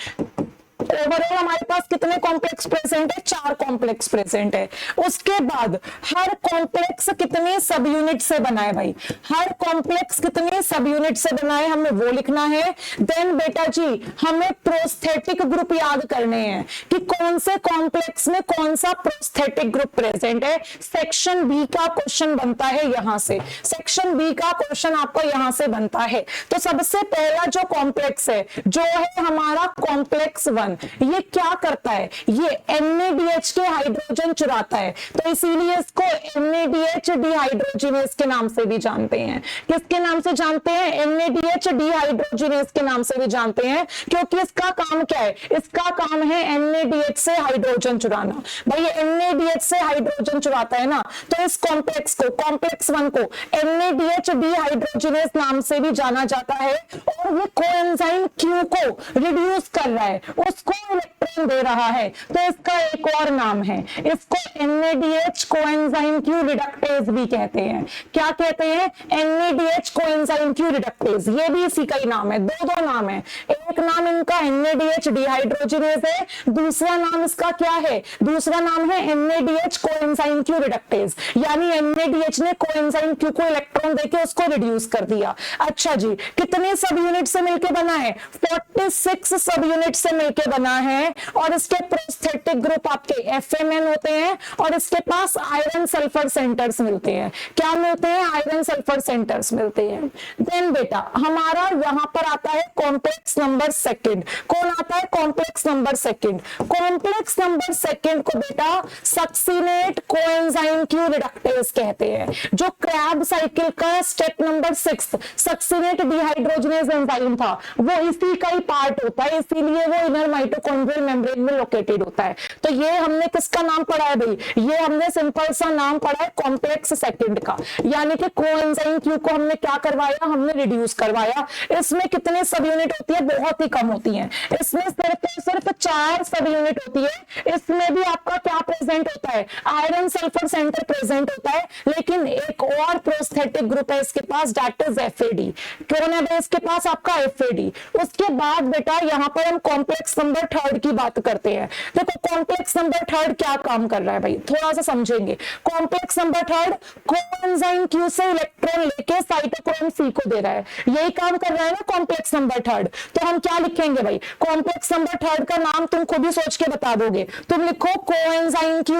ओवरऑल हमारे पास कितने कॉम्प्लेक्स प्रेजेंट है? 4 कॉम्प्लेक्स प्रेजेंट है। उसके बाद हर कॉम्प्लेक्स कितने सब यूनिट से बना है भाई? हर कॉम्प्लेक्स कितने सब यूनिट से बना है, हमें वो लिखना है। देन बेटा जी हमें प्रोस्थेटिक ग्रुप याद करने हैं कि कौन से कॉम्प्लेक्स में कौन सा प्रोस्थेटिक ग्रुप प्रेजेंट है। सेक्शन बी का क्वेश्चन बनता है यहां से, सेक्शन बी का क्वेश्चन आपको यहां से बनता है। तो सबसे पहला जो कॉम्प्लेक्स है जो है हमारा कॉम्प्लेक्स 1, ये क्या करता है? ये NADH के हाइड्रोजन चुराता है, तो इसीलिए इसको NADH डिहाइड्रोजिनेज के नाम से भी जानते हैं। किसके नाम से जानते हैं? NADH डिहाइड्रोजिनेज के नाम से भी जानते हैं, क्योंकि इसका काम क्या है? इसका काम है NADH से हाइड्रोजन चुराना। भाई NADH से हाइड्रोजन चुराता है ना, तो इस कॉम्प्लेक्स को, कॉम्प्लेक्स 1 को NADH डिहाइड्रोजिनेज नाम से भी जाना जाता है। और ये कोएंजाइम Q को रिड्यूस कर रहा है, उसको इलेक्ट्रॉन दे रहा है, तो इसका एक और नाम है, इसको NADH कोएंजाइम Q रिडक्टेज भी कहते हैं। क्या कहते हैं? NADH कोएंजाइम Q रिडक्टेज, ये भी इसी का ही नाम है। दो नाम है, एक नाम इनका NADH डिहाइड्रोजिनेज है, दूसरा नाम इसका क्या है? दूसरा नाम है NADH कोएंजाइम Q रिडक्टेज, यानी NADH ने कोएंजाइम Q को इलेक्ट्रॉन देके उसको रिड्यूस कर दिया। अच्छा जी, कितने सब यूनिट से मिलकर बना है? 46 सब यूनिट से मिलकर बना है। और इसके प्रोस्थेटिक ग्रुप आपके FMN होते हैं, और इसके पास आयरन सल्फर सेंटर्स मिलते हैं। क्या मिलते हैं? आयरन सल्फर सेंटर्स मिलते हैं। देन बेटा हमारा यहां पर आता है कॉम्प्लेक्स नंबर सेकंड। कौन आता है? Complex number second. Complex number second को बेटा सक्सिनेट कोएंजाइम Q रिडक्टेज कहते हैं। जो क्रैब साइकिल का step number 6 succinate dehydrogenase enzyme था, वो इसी का ही पार्ट होता है, इसीलिए वो इनर माइटोकॉन्ड्रियल मेम्ब्रेन में लोकेटेड होता है। तो ये हमने किसका नाम पढ़ा है भाई? ये हमने सिंपल सा नाम पढ़ा है कॉम्प्लेक्स सेकंड का, यानी कि कोएंजाइम Q को हमने क्या करवाया? हमने रिड्यूस करवाया। इसमें कितने सब यूनिट होती है? बहुत ही कम होती है। इसमें सिर्फ 4 सब यूनिट होती है। इसमें भी आपका क्या प्रेजेंट होता है? आयरन सल्फर सेंटर प्रेजेंट होता है, लेकिन एक और प्रोस्थेटिक ग्रुप है इसके पास, दैट इज FAD। कौन है इसके पास? आपका FAD। उसके बाद बेटा यहां पर हम कॉम्प्लेक्स नंबर 3 की बात करते हैं। देखो कॉम्प्लेक्स नंबर 3 क्या काम कर रहा है भाई, थोड़ा सा समझेंगे। कॉम्प्लेक्स नंबर 3 कोएंजाइम Q से इलेक्ट्रॉन लेके साइटोक्रोम C को दे रहा है, यही काम कर रहा है ना कॉम्प्लेक्स नंबर 3। तो हम क्या लिखेंगे भाई? कॉम्प्लेक्स नंबर 3 का नाम तुम खुद ही सोच के बता दोगे। तुम लिखो coenzyme Q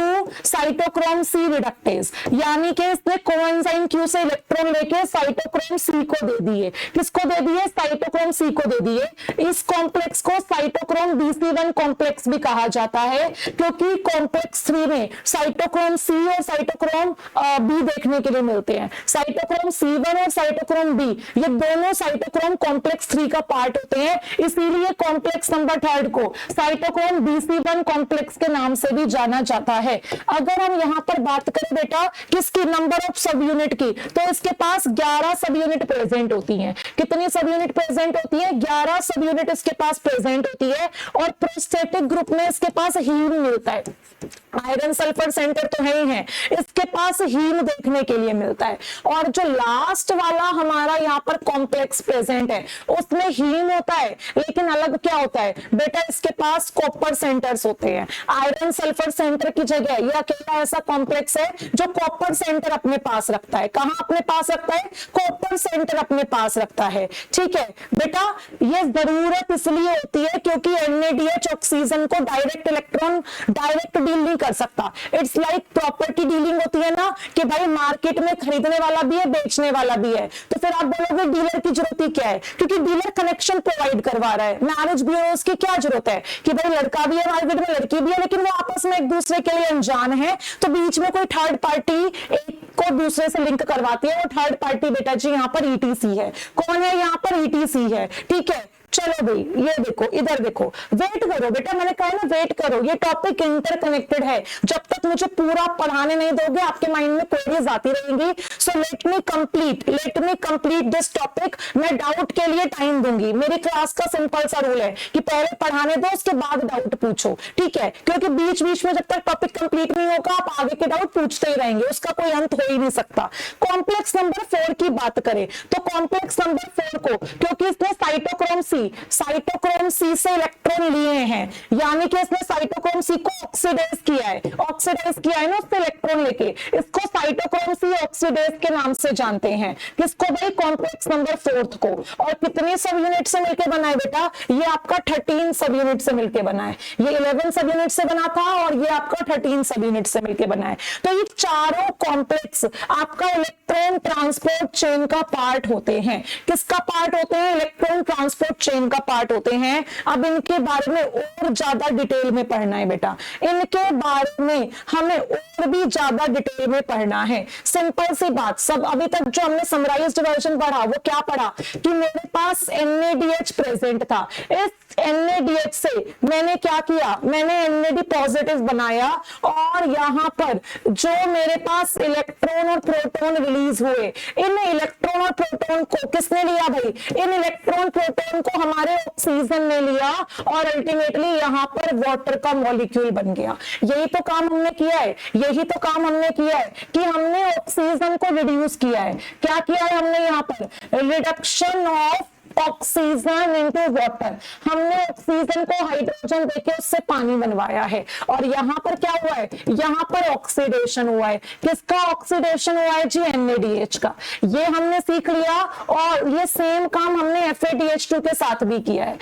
cytochrome C reductase, यानी कि इसने कोएंजाइम Q से इलेक्ट्रॉन लेके साइटोक्रोम C को दे दिए। किसको दे दिए? साइटोक्रोम C को दे दिए। इस कॉम्प्लेक्स को साइटोक्रोम BC1 कॉम्प्लेक्स भी कहा जाता है, क्योंकि कॉम्प्लेक्स 3 में साइटोक्रोम C और साइटोक्रोम B देखने के लिए मिलते हैं। साइटोक्रोम C1 और साइटोक्रोम B ये दोनों साइटोक्रोम कॉम्प्लेक्स 3 का पार्ट होते हैं, इसीलिए कॉम्प्लेक्स नंबर 3 को साइटोक्रोम BC1 कॉम्प्लेक्स के नाम से भी जाना जाता है। अगर हम यहां पर बात करें बेटा किसकी? नंबर ऑफ सब यूनिट की, तो इसके पास 11 सब यूनिट प्रेजेंट होती हैं। कितनी सब यूनिट प्रेजेंट होती है? 11 सब यूनिट इसके पास प्रेजेंट होती है। और प्रोस्थेटिक ग्रुप में इसके पास हीम मिलता है, आयरन सल्फर सेंटर तो है ही है, इसके पास हीम देखने के लिए मिलता है। और जो लास्ट वाला हमारा यहाँ पर कॉम्प्लेक्स प्रेजेंट है उसमें हीम होता है, लेकिन अलग क्या होता है बेटा? इसके पास कॉपर सेंटर्स होते हैं। आयरन सल्फर सेंटर की जगह ये अकेला ऐसा कॉम्प्लेक्स है जो कॉपर सेंटर अपने पास रखता है। कहां अपने पास रखता है? कॉपर सेंटर अपने पास रखता है। ठीक है बेटा, ये जरूरत इसलिए होती है क्योंकि NADH ऑक्सीजन को डायरेक्ट डील नहीं कर सकता। इट्स लाइक प्रॉपर्टी डीलिंग होती है ना, कि भाई मार्केट में खरीदने वाला भी है, बेचने वाला भी है। तो फिर आप बोलोगे डीलर की जरूरत ही क्या है? क्योंकि डीलर कनेक्शन प्रोवाइड करवा रहा है। मैरिज ब्यूरोज की क्या जरूरत है कि भाई लड़का भी है मार्केट में, लड़की भी है, लेकिन वो आपस में एक दूसरे के लिए अनजान है, तो बीच में कोई थर्ड पार्टी एक को दूसरे से लिंक करवाती है। वो थर्ड पार्टी बेटा जी यहाँ पर ETC है। कौन है? यहाँ पर ETC है। ठीक है, चलो भाई, ये देखो, इधर देखो, वेट करो बेटा, मैंने कहा ना वेट करो, ये टॉपिक इंटरकनेक्टेड है। जब तक मुझे पूरा पढ़ाने नहीं दोगे आपके माइंड में क्वेरीज आती रहेंगी। So let me complete this topic. मैं डाउट के लिए टाइम दूंगी। मेरी क्लास का सिंपल सा रूल है कि पहले पढ़ाने दो, उसके बाद डाउट पूछो, ठीक है? क्योंकि बीच बीच में जब तक टॉपिक कंप्लीट नहीं होगा आप आगे के डाउट पूछते ही रहेंगे, उसका कोई अंत हो ही नहीं सकता। कॉम्प्लेक्स नंबर 4 की बात करें तो कॉम्प्लेक्स नंबर 4 को, क्योंकि इसने साइटोक्रोम सी से इलेक्ट्रॉन लिए हैं, यानी कि इसने साइटोक्रोम सी को ऑक्सीडाइज किया है ना उससे इलेक्ट्रॉन लेके, इसको साइटोक्रोम सी ऑक्सीडेज के नाम से जानते हैं। किसको भाई? कॉम्प्लेक्स नंबर 4 को। और कितने सब यूनिट से मिलकर बना है बेटा? ये आपका 13 सब यूनिट से मिलकर बना है। ये 11 सब यूनिट से बना था और ये आपका 13 सब यूनिट से मिलकर बना है। तो ये चारों कॉम्प्लेक्स आपका इलेक्ट्रॉन ट्रांसपोर्ट चेन का पार्ट होते हैं। किसका पार्ट होते हैं? इलेक्ट्रॉन ट्रांसपोर्ट चेन का पार्ट होते हैं। अब इनके बारे में और ज्यादा डिटेल में पढ़ना है बेटा, इनके बारे में हमें और भी ज्यादा डिटेल में पढ़ना है। सिंपल सी बात, सब अभी तक जो हमने समराइज्ड वर्जन पढ़ा वो क्या पढ़ा कि मेरे पास NADH प्रेजेंट था। इस NADH से मैंने क्या किया? मैंने NAD पॉजिटिव बनाया और यहां पर जो मेरे पास इलेक्ट्रॉन और प्रोटॉन रिलीज हुए, इन इलेक्ट्रॉन और प्रोटॉन को किसने लिया भाई? इन इलेक्ट्रॉन प्रोटॉन को हमारे ऑक्सीजन ने लिया और अल्टीमेटली यहां पर वाटर का मॉलिक्यूल बन गया। यही तो काम हमने किया है कि हमने ऑक्सीजन को रिड्यूस किया है। क्या किया है हमने? यहां पर reduction of oxygen into water, हमने ऑक्सीजन को हाइड्रोजन देके उससे पानी बनवाया है। और यहां पर क्या हुआ है? यहां पर ऑक्सीडेशन हुआ है। किसका ऑक्सीडेशन हुआ है जी? NADH का। ये हमने सीख लिया और ये सेम काम हमने FADH2 के साथ भी किया है।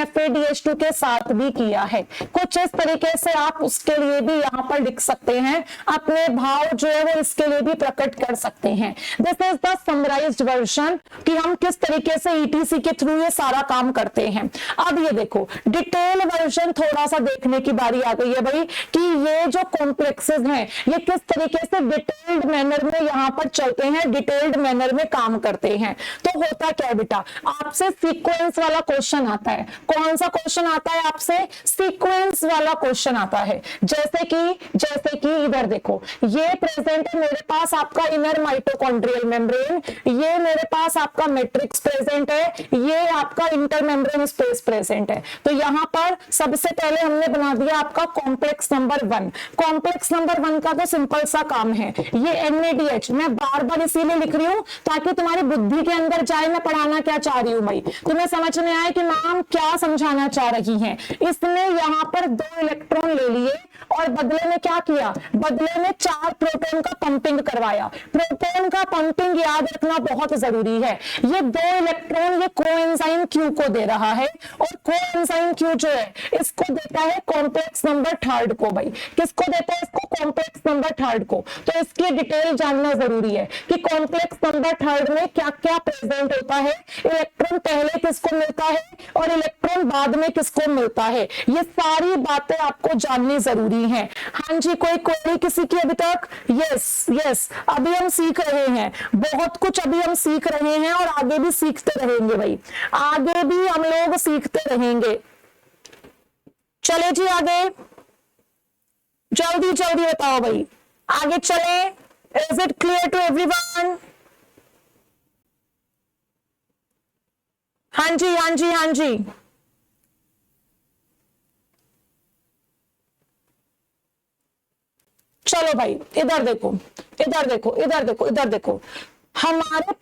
FADH2 के साथ भी किया है। कुछ इस तरीके से आप उसके लिए भी यहां पर लिख सकते हैं, अपने भाव जो है वो इसके लिए भी प्रकट कर सकते हैं। This is the summarised version कि हम किस तरीके से ETC के थ्रू ये सारा काम करते हैं। अब ये देखो, डिटेल वर्जन थोड़ा सा देखने की बारी आ गई है भाई कि ये जो कॉम्प्लेक्सेस हैं ये किस तरीके से डिटेल्ड मैनर में यहां पर चलते हैं, डिटेल्ड मैनर में काम करते हैं। तो होता क्या है बेटा? आपसे सीक्वेंस वाला क्वेश्चन आता है। कौन सा क्वेश्चन आता है आपसे? सीक्वेंस वाला क्वेश्चन आता है। जैसे कि इधर देखो, ये प्रेजेंट है मेरे पास आपका इनर माइटोकॉन्ड्रियल मेम्ब्रेन, ये मेरे पास आपका मैट्रिक्स प्रेजेंट है, ये आपका इंटरमेम्ब्रेन स्पेस प्रेजेंट है। तो यहां पर सबसे पहले हमने बना दिया आपका कॉम्प्लेक्स नंबर 1। कॉम्प्लेक्स नंबर 1 का तो सिंपल सा काम है, ये NADH। मैं बार बार इसीलिए लिख रही हूं ताकि तुम्हारी बुद्धि के अंदर जाए मैं पढ़ाना क्या चाह रही हूं भाई, तुम्हें समझ में आए कि मैम क्या समझाना चाह रही हैं। इसने यहां पर 2 इलेक्ट्रॉन ले लिए और बदले में क्या किया? बदले में 4 प्रोटॉन का पंपिंग करवाया। प्रोटॉन का पंपिंग याद रखना बहुत जरूरी है। ये 2 इलेक्ट्रॉन ये कोएंजाइम Q को दे रहा है और कोएंजाइम Q जो है इसको देता है कॉम्प्लेक्स नंबर 3 को। भाई किसको देता है? इसको कॉम्प्लेक्स नंबर 3 को। तो इसकी डिटेल जानना जरूरी है कि कॉम्प्लेक्स नंबर 3 में क्या क्या प्रेजेंट होता है, इलेक्ट्रॉन पहले किसको मिलता है और इलेक्ट्रॉन बाद में किसको मिलता है। ये सारी बातें आपको जाननी जरूरी है। हाँ जी, कोई क्वेरी किसी की अभी तक? यस, अभी हम सीख रहे हैं, बहुत कुछ अभी हम सीख रहे हैं और आगे भी सीखते रहेंगे भाई, आगे भी हम लोग सीखते रहेंगे। चले जी आगे, जल्दी जल्दी बताओ भाई, आगे चले। Is it clear to everyone? हाँ जी। चलो भाई, इधर देखो, हमारे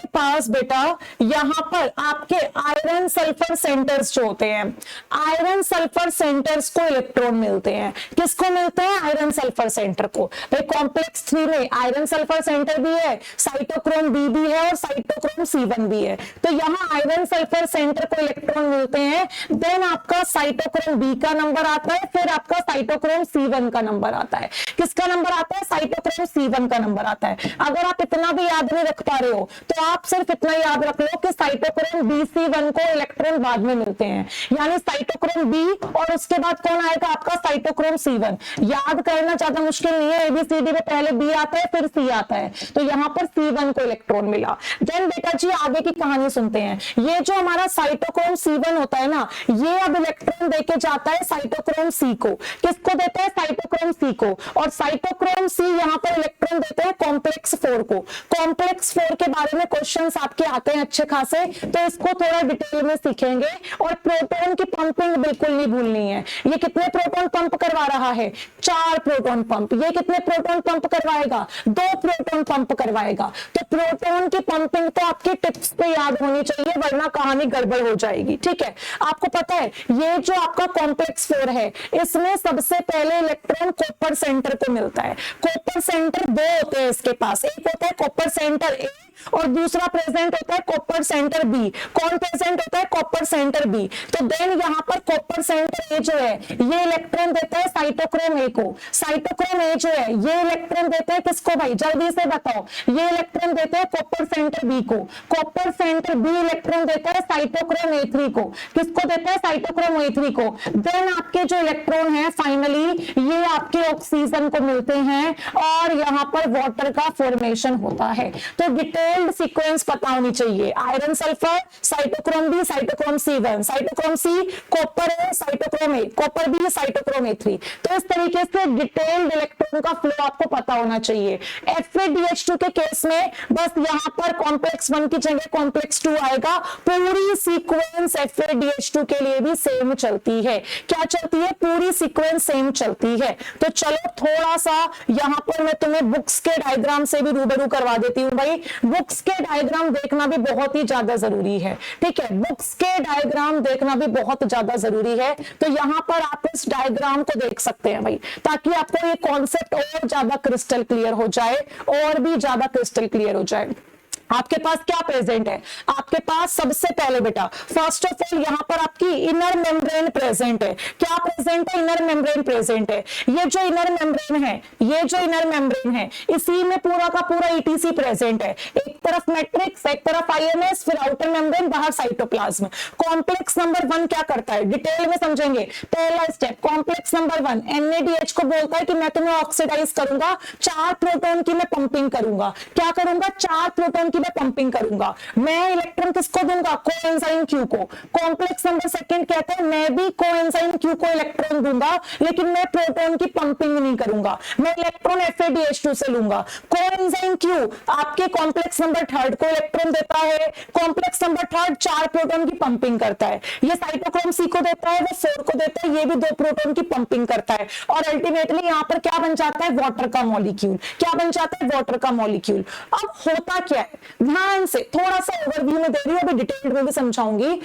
पास बेटा यहां पर आपके आयरन सल्फर सेंटर्स जो होते हैं, आयरन सल्फर सेंटर्स को इलेक्ट्रॉन मिलते हैं। किसको मिलते हैं? आयरन सल्फर सेंटर को। भाई कॉम्प्लेक्स 3 में आयरन सल्फर सेंटर भी है, साइटोक्रोम B भी है और साइटोक्रोम C1 भी है। तो यहां आयरन सल्फर सेंटर को इलेक्ट्रॉन मिलते हैं। देन आपका साइटोक्रोम B का नंबर आता है, फिर आपका साइटोक्रोम C1 का नंबर आता है। किसका नंबर आता है? साइटोक्रोम C1 का नंबर आता है। अगर आप इतना भी याद नहीं रख पा रहे हो तो आप सिर्फ इतना याद रख लो कि साइटोक्रोम BC1 को इलेक्ट्रॉन बाद में मिलते हैं, यानी साइटोक्रोम B और उसके बाद कौन आएगा आपका साइटोक्रोम C1। याद करना ज्यादा मुश्किल नहीं है, ABCD में पहले B आता है फिर C आता है, तो यहाँ पर C1 को इलेक्ट्रॉन मिला। देन बेटा जी आगे की कहानी सुनते हैं। ये जो हमारा साइटोक्रोम C1 होता है ना, ये अब इलेक्ट्रॉन देके जाता है साइटोक्रोम C को। किसको देता है? साइटोक्रोम C को। और साइटोक्रोम C यहाँ पर इलेक्ट्रॉन देते हैं कॉम्प्लेक्स 4 को। कॉम्प्लेक्स 4 के बारे में क्वेश्चंस आपके आते हैं अच्छे खासे, तो इसको थोड़ा डिटेल में सीखेंगे। और प्रोटॉन की पंपिंग बिल्कुल नहीं भूलनी है। ये कितने प्रोटॉन पंप करवा रहा है? 4 प्रोटॉन पंप। ये कितने प्रोटॉन पंप करवाएगा? 2 प्रोटॉन पंप करवाएगा। तो प्रोटॉन की पंपिंग तो आपके टिप्स पे याद होनी चाहिए, वरना कहानी गड़बड़ हो जाएगी। ठीक है, आपको पता है ये जो आपका कॉम्प्लेक्स 4 है, इसमें सबसे पहले इलेक्ट्रॉन कॉपर सेंटर को मिलता है। कॉपर सेंटर 2 होते हैं इसके पास, एक होता है कॉपर सेंटर ए और दूसरा प्रेजेंट होता है कॉपर सेंटर बी। कौन प्रेजेंट होता है? Copper centre B. तो देन यहाँ पर कॉपर सेंटर ए जो है ये इलेक्ट्रॉन देता है साइटोक्रोम ए को। साइटोक्रोम ए जो है ये इलेक्ट्रॉन देते हैं किसको भाई? जल्दी से बताओ। ये इलेक्ट्रॉन देते हैं कॉपर सेंटर बी को। कॉपर सेंटर बी इलेक्ट्रॉन देता है साइटोक्रोम A3 को। किसको देता है? साइटोक्रोम A3 को। देन आपके जो इलेक्ट्रॉन है फाइनली ये आपके ऑक्सीजन को मिलते हैं और यहाँ पर वाटर का फॉर्मेशन होता है। तो डिटेल्ड सीक्वेंस पता होनी चाहिए। Iron sulphur, cytochrome B, cytochrome C1, cytochrome C, copper A, cytochrome A, copper B, cytochrome A3। तो इस तरीके से डिटेल्ड इलेक्ट्रॉन का फ्लो आपको पता होना चाहिए। FADH2 के केस में बस यहाँ पर कॉम्प्लेक्स 1 की जगह कॉम्प्लेक्स 2 आएगा। पूरी सीक्वेंस FADH2 के लिए भी सेम चलती है। क्या चलती है? पूरी सीक्वेंस सेम चलती है। तो चलो थोड़ा सा यहाँ पर मैं तुम्हें बुक्स के डायग्राम से भी रूबरू करवा देती हूँ भाई। बुक्स के डायग्राम देखना भी बहुत ही ज्यादा जरूरी है। ठीक है, बुक्स के डायग्राम देखना भी बहुत ज्यादा जरूरी है। तो यहाँ पर आप इस डायग्राम को देख सकते हैं भाई, ताकि आपको ये कॉन्सेप्ट और ज्यादा क्रिस्टल क्लियर हो जाए, और भी ज्यादा क्रिस्टल क्लियर हो जाए। आपके पास क्या प्रेजेंट है? आपके पास सबसे पहले बेटा फर्स्ट ऑफ ऑल यहाँ पर आपकी इनर मेम्ब्रेन प्रेजेंट है। क्या प्रेजेंट है? इनर मेम्ब्रेन प्रेजेंट है। ये जो इनर मेम्ब्रेन है, ये जो इनर मेम्ब्रेन है, इसी में पूरा का पूरा ETC प्रेजेंट है। एक तरफ मैट्रिक्स, एक तरफ IMS, फिर आउटर मेम्ब्रेन, बाहर साइटोप्लाज्म। कॉम्प्लेक्स नंबर 1 क्या करता है? डिटेल में समझेंगे। पहला स्टेप, कॉम्प्लेक्स नंबर 1 NADH को बोलता है कि मैं तुम्हें ऑक्सीडाइज करूंगा, 4 प्रोटॉन की मैं पंपिंग करूंगा। क्या करूंगा? 4 प्रोटॉन मैं पंपिंग करूंगा। मैं इलेक्ट्रॉन किसको दूंगा? कोएंजाइम Q को। कॉम्प्लेक्स नंबर 2 कहता है मैं भी कोएंजाइम Q को इलेक्ट्रॉन दूंगा, लेकिन मैं प्रोटॉन की पंपिंग नहीं करूंगा, मैं इलेक्ट्रॉन FADH2 से लूंगा। कोएंजाइम Q आपके कॉम्प्लेक्स नंबर 3 को इलेक्ट्रॉन देता है। कॉम्प्लेक्स नंबर 3 4 प्रोटॉन की पंपिंग करता है। ये साइटोक्रोम C को देता है, वो 4 को देता है, ये भी 2 प्रोटॉन की पंपिंग करता है। और अल्टीमेटली यहाँ पर क्या बन जाता है? वाटर का मॉलिक्यूल। क्या बन जाता है? वाटर का मॉलिक्यूल। अब होता क्या है, ध्यान से थोड़ा सा ओवरव्यू में दे रही हूं, अभी डिटेल में भी समझाऊंगी।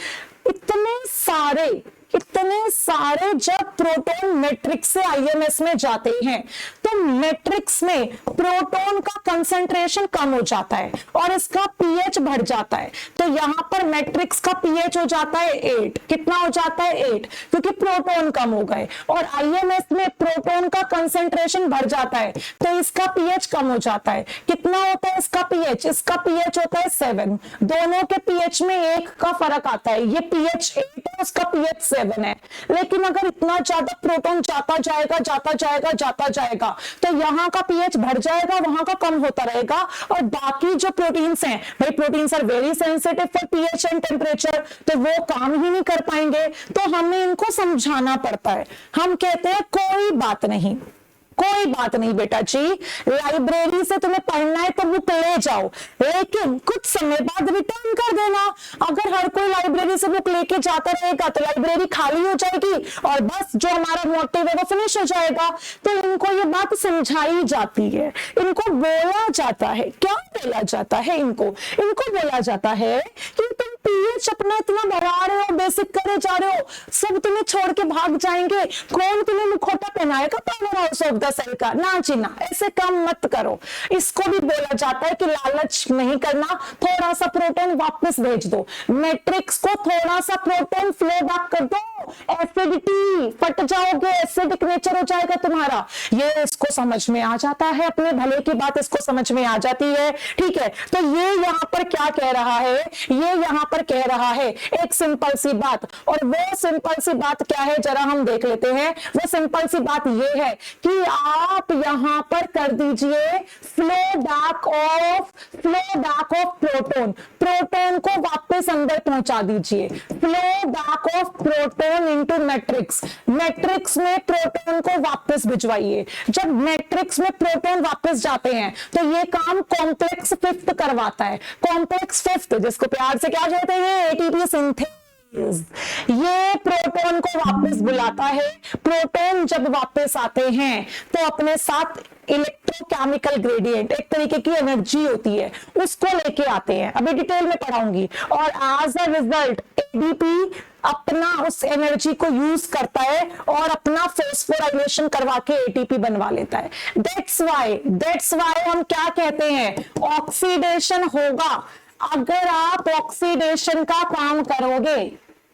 इतने सारे जब प्रोटॉन मैट्रिक्स से IMS में जाते हैं तो मैट्रिक्स में प्रोटॉन का कंसंट्रेशन कम हो जाता है और इसका pH बढ़ जाता है। तो यहां पर मैट्रिक्स का pH हो जाता है 8। कितना हो जाता है? 8, क्योंकि प्रोटॉन कम हो गए। और IMS में प्रोटॉन का कंसंट्रेशन बढ़ जाता है तो इसका pH कम हो जाता है। कितना होता है इसका pH? इसका pH होता है 7। दोनों के pH में 1 का फर्क आता है। ये pH 8 है, उसका pH 7 है। लेकिन अगर इतना ज्यादा प्रोटॉन जाता जाएगा तो यहाँ का pH बढ़ जाएगा, वहां का कम होता रहेगा। और बाकी जो प्रोटीन्स हैं भाई, proteins are very sensitive for pH and temperature, तो वो काम ही नहीं कर पाएंगे। तो हमें इनको समझाना पड़ता है। हम कहते हैं कोई बात नहीं बेटा जी, लाइब्रेरी से तुम्हें पढ़ना है तो बुक ले जाओ, लेकिन कुछ समय बाद रिटर्न कर देना। अगर हर कोई लाइब्रेरी से बुक लेके जाता रहेगा तो लाइब्रेरी खाली हो जाएगी और बस जो हमारा मोटिव है वो फिनिश हो जाएगा। तो इनको ये बात समझाई जाती है, इनको बोला जाता है। क्या बोला जाता है? इनको बोला जाता है कि तुम pH अपना इतना बढ़ा रहे हो, बेसिक करे जा रहे हो, सब तुम्हें छोड़ के भाग जाएंगे। कौन तुम्हें मुखौटा पहनाएगा power house of the cell का? ना जी ना, ऐसे काम मत करो। इसको भी बोला जाता है कि लालच नहीं करना, थोड़ा सा प्रोटॉन वापस भेज दो, मैट्रिक्स को थोड़ा सा प्रोटॉन फ्लो बैक कर दो, एसिडिटी, फट जाओगे, एसिडिक नेचर हो जाएगा तुम्हारा। ये इसको समझ में आ जाता है, अपने भले की बात इसको समझ में आ जाती है। ठीक है, तो ये यहाँ पर क्या कह रहा है, ये यहाँ पर कह रहा है एक सिंपल सी बात, और वो सिंपल सी बात क्या है जरा हम देख लेते हैं। वो सिंपल सी बात ये है कि आप यहाँ पर कर दीजिए flow back of proton, proton को वापस अंदर पहुंचा दीजिए, flow back of proton into matrix, matrix में प्रोटोन को वापस भिजवाइए। जब मैट्रिक्स में प्रोटोन वापस जाते हैं तो ये काम कॉम्प्लेक्स फिफ्थ करवाता है, कॉम्प्लेक्स फिफ्थ जिसको प्यार से क्या कहते हैं, एटीपी सिंथेस। ये प्रोटॉन को वापस बुलाता है। प्रोटॉन जब वापस आते हैं तो अपने साथ इलेक्ट्रोकेमिकल ग्रेडियंट, एक तरीके की एनर्जी होती है, उसको लेके आते हैं, अभी डिटेल में पढ़ाऊंगी, और एज अ रिजल्ट एडीपी अपना उस एनर्जी को यूज करता है और अपना फोस्फोराइलेशन करवा के एटीपी बनवा लेता है। दैट्स व्हाई हम क्या कहते हैं, ऑक्सीडेशन होगा। अगर आप ऑक्सीडेशन का काम करोगे,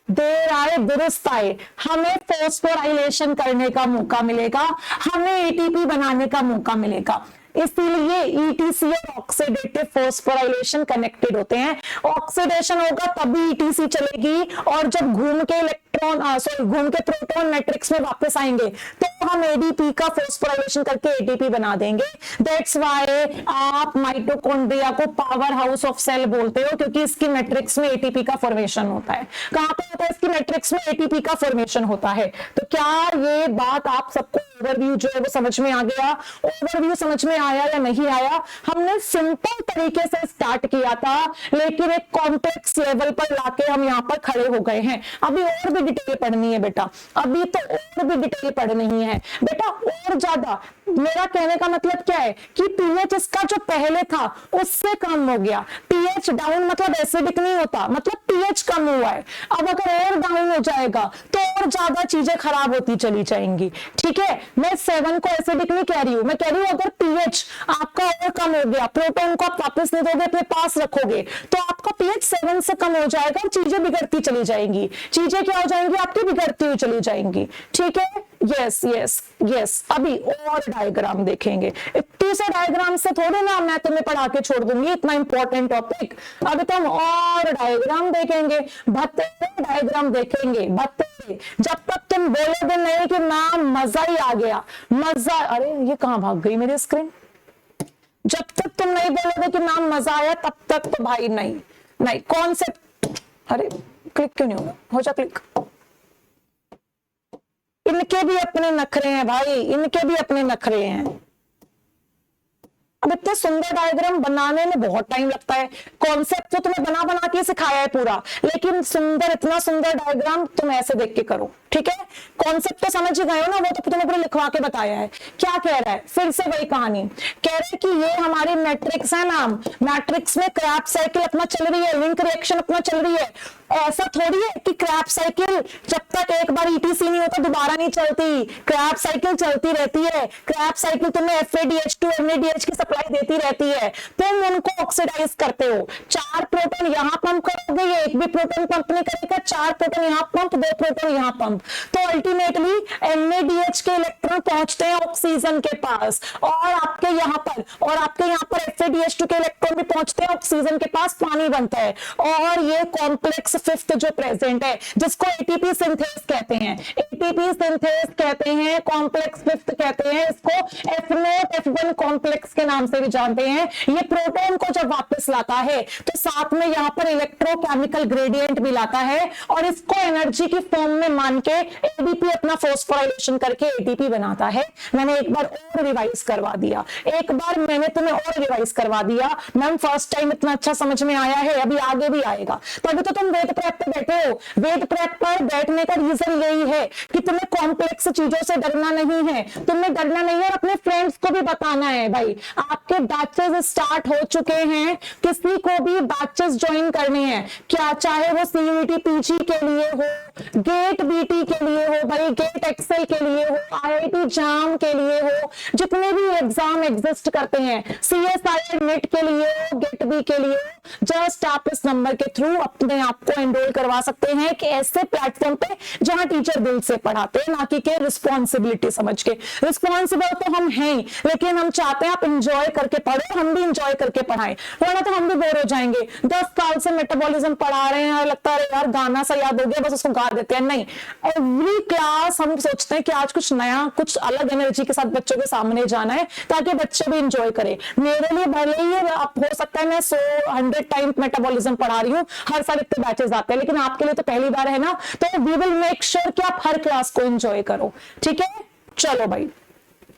देर आए दुरुस्त आए, हमें फोस्फोराइलेशन करने का मौका मिलेगा, हमें एटीपी बनाने का मौका मिलेगा। इसीलिए ईटीसी और ऑक्सीडेटिव फोस्फोराइलेशन कनेक्टेड होते हैं। ऑक्सीडेशन होगा तभी ईटीसी चलेगी, और जब घूम के प्रोटॉन मैट्रिक्स में वापस आएंगे तो हम एडीपी का फोस्फोराइलेशन करके एटीपी बना देंगे। दैट्स व्हाई आप माइटोकॉन्ड्रिया को पावर हाउस ऑफ सेल बोलते हो, क्योंकि इसकी मैट्रिक्स में एटीपी का फॉर्मेशन होता है। कहां पे होता है, इसकी मैट्रिक्स में एटीपी का फॉर्मेशन होता है। तो क्या ये बात आप सबको ओवरव्यू जो है वो समझ में आ गया? ओवरव्यू समझ में आया या नहीं आया? हमने सिंपल तरीके से स्टार्ट किया था, लेकिन एक कॉम्प्लेक्स लेवल पर लाके हम यहाँ पर खड़े हो गए हैं। अभी और भी डिटेल पढ़नी है बेटा, अभी तो और भी डिटेल पढ़नी है बेटा, और ज्यादा। मेरा कहने का मतलब क्या है कि पीएच इसका जो पहले था उससे कम हो गया। पीएच डाउन मतलब एसिडिक नहीं होता, मतलब पीएच कम हुआ है। अब अगर और डाउन हो जाएगा तो और ज्यादा चीजें खराब होती चली जाएंगी। ठीक है, मैं 7 को एसिडिक नहीं कह रही हूं, मैं कह रही हूं अगर पीएच आपका और कम हो गया, प्रोटॉन को आप वापस नहीं दोगे, अपने पास रखोगे, तो आपका पीएच 7 से कम हो जाएगा और चीजें बिगड़ती चली जाएंगी। चीजें क्या हो जाएंगी, आपकी बिगड़ती हुई चली जाएंगी। ठीक है, यस यस यस। अभी और डायग्राम देखेंगे, इतने से डायग्राम से थोड़े ना मैं तुम्हें पढ़ा के छोड़ दूंगी इतना इंपॉर्टेंट टॉपिक। अभी तो हम और डायग्राम देखेंगे, 72 डायग्राम देखेंगे, 72। जब तक तुम बोलोगे नहीं कि मैम मजा ही आ गया, मजा, अरे ये कहां भाग गई मेरी स्क्रीन, जब तक तुम नहीं बोलोगे कि मैम मजा आया तब तक तो भाई नहीं कॉन्सेप्ट। अरे क्लिक क्यों नहीं होगा, हो जा क्लिक। इनके भी अपने नखरे हैं भाई, इनके भी अपने नखरे हैं। अब इतने सुंदर डायग्राम बनाने में बहुत टाइम लगता है। कॉन्सेप्ट तो तुम्हें बना बना के सिखाया है पूरा, लेकिन सुंदर, इतना सुंदर डायग्राम तुम ऐसे देख के करो। ठीक है, कॉन्सेप्ट तो समझ ही गए हो ना, वो तो तुम्हें पूरा लिखवा के बताया है। क्या कह रहा है, फिर से वही कहानी कह रहे हैं कि ये हमारी मैट्रिक्स है मैम, मैट्रिक्स में क्रैब्स साइकिल अपना चल रही है, लिंक रिएक्शन अपना चल रही है। ऐसा थोड़ी है कि क्रैब्स साइकिल जब तक एक बार ईटीसी नहीं होता दोबारा नहीं चलती, क्रैब्स साइकिल चलती रहती है। क्रैब्स साइकिल तुम्हें FADH2 NADH की सप्लाई देती रहती है, तुम उनको ऑक्सीडाइज करते हो। 4 प्रोटॉन यहां पंप करोगे, ये एक भी प्रोटॉन पंप नहीं करेगा, 4 प्रोटॉन यहां पंप, 2 प्रोटॉन यहां पंप, तो अल्टीमेटली NADH के इलेक्ट्रॉन पहुंचते हैं ऑक्सीजन के पास, और आपके यहाँ पर FADH2 के इलेक्ट्रॉन भी पहुंचते हैं ऑक्सीजन के पास, पानी बनता है। और ये कॉम्प्लेक्स फिफ्थ जो प्रेजेंट है, जिसको एटीपी सिंथेस कहते हैं, एटीपी सिंथेस कहते हैं, कॉम्प्लेक्स फिफ्थ कहते हैं, इसको F0 F1 कॉम्प्लेक्स के नाम से भी जानते हैं। ये प्रोटॉन को जब वापस लाता है तो साथ में यहाँ पर इलेक्ट्रोकेमिकल ग्रेडियंट भी लाता है, और इसको एनर्जी की फॉर्म में मान के एडीपी अपना फोस्फोराइलेशन करके एटीपी बनाता है। मैंने एक बार और रिवाइज करवा दिया, एक बार मैंने तुम्हें और रिवाइज करवा दिया। मैम फर्स्ट टाइम इतना अच्छा समझ में आया है, अभी आगे भी आएगा। तो अभी तो तुम वेद प्रेप पे बैठे हो, वेद प्रेप पर बैठने का रीजन यही है कि तुम्हें कॉम्प्लेक्स चीजों से डरना नहीं है, तुम्हें डरना नहीं है, और अपने फ्रेंड्स को भी बताना है भाई आपके बैचेस स्टार्ट हो चुके हैं, किसी को भी बैचेस ज्वाइन करने हैं, क्या चाहे वो CUET PG के लिए हो गेट बीटी के लिए हो भाई, गेट एक्सेल के लिए हो, आईआईटी जाम के लिए हो, जितने भी एग्जाम एग्जिस्ट करते हैं, सीएसआईआर नेट के लिए हो, गेट बी के लिए हो, जस्ट आप इस नंबर के थ्रू अपने आप को एनरोल करवा सकते हैं कि ऐसे प्लेटफॉर्म पे जहां टीचर दिल से पढ़ाते हैं, ना कि रिस्पॉन्सिबिलिटी समझ के। रिस्पॉन्सिबल तो हम हैं, लेकिन हम चाहते हैं आप इंजॉय करके पढ़ो, हम भी इंजॉय करके पढ़ाएं, वरना तो हम भी बोर हो जाएंगे। 10 साल से मेटाबॉलिज्म पढ़ा रहे हैं और लगता है यार गाना सा याद हो गया बस उसको गा देते हैं। नहीं, एवरी क्लास हम सोचते हैं कि आज कुछ नया, कुछ अलग एनर्जी के साथ बच्चों के सामने जाना है ताकि बच्चे भी इंजॉय करें। मेरे लिए भले ही आप हो सकता है मैं 100 टाइम मेटाबॉलिज्म पढ़ा रही हूँ, हर साल इतने बैचेस आते हैं, लेकिन आपके लिए तो पहली बार है ना, तो वी विल मेक श्योर कि आप हर क्लास को एंजॉय करो। ठीक है, चलो भाई,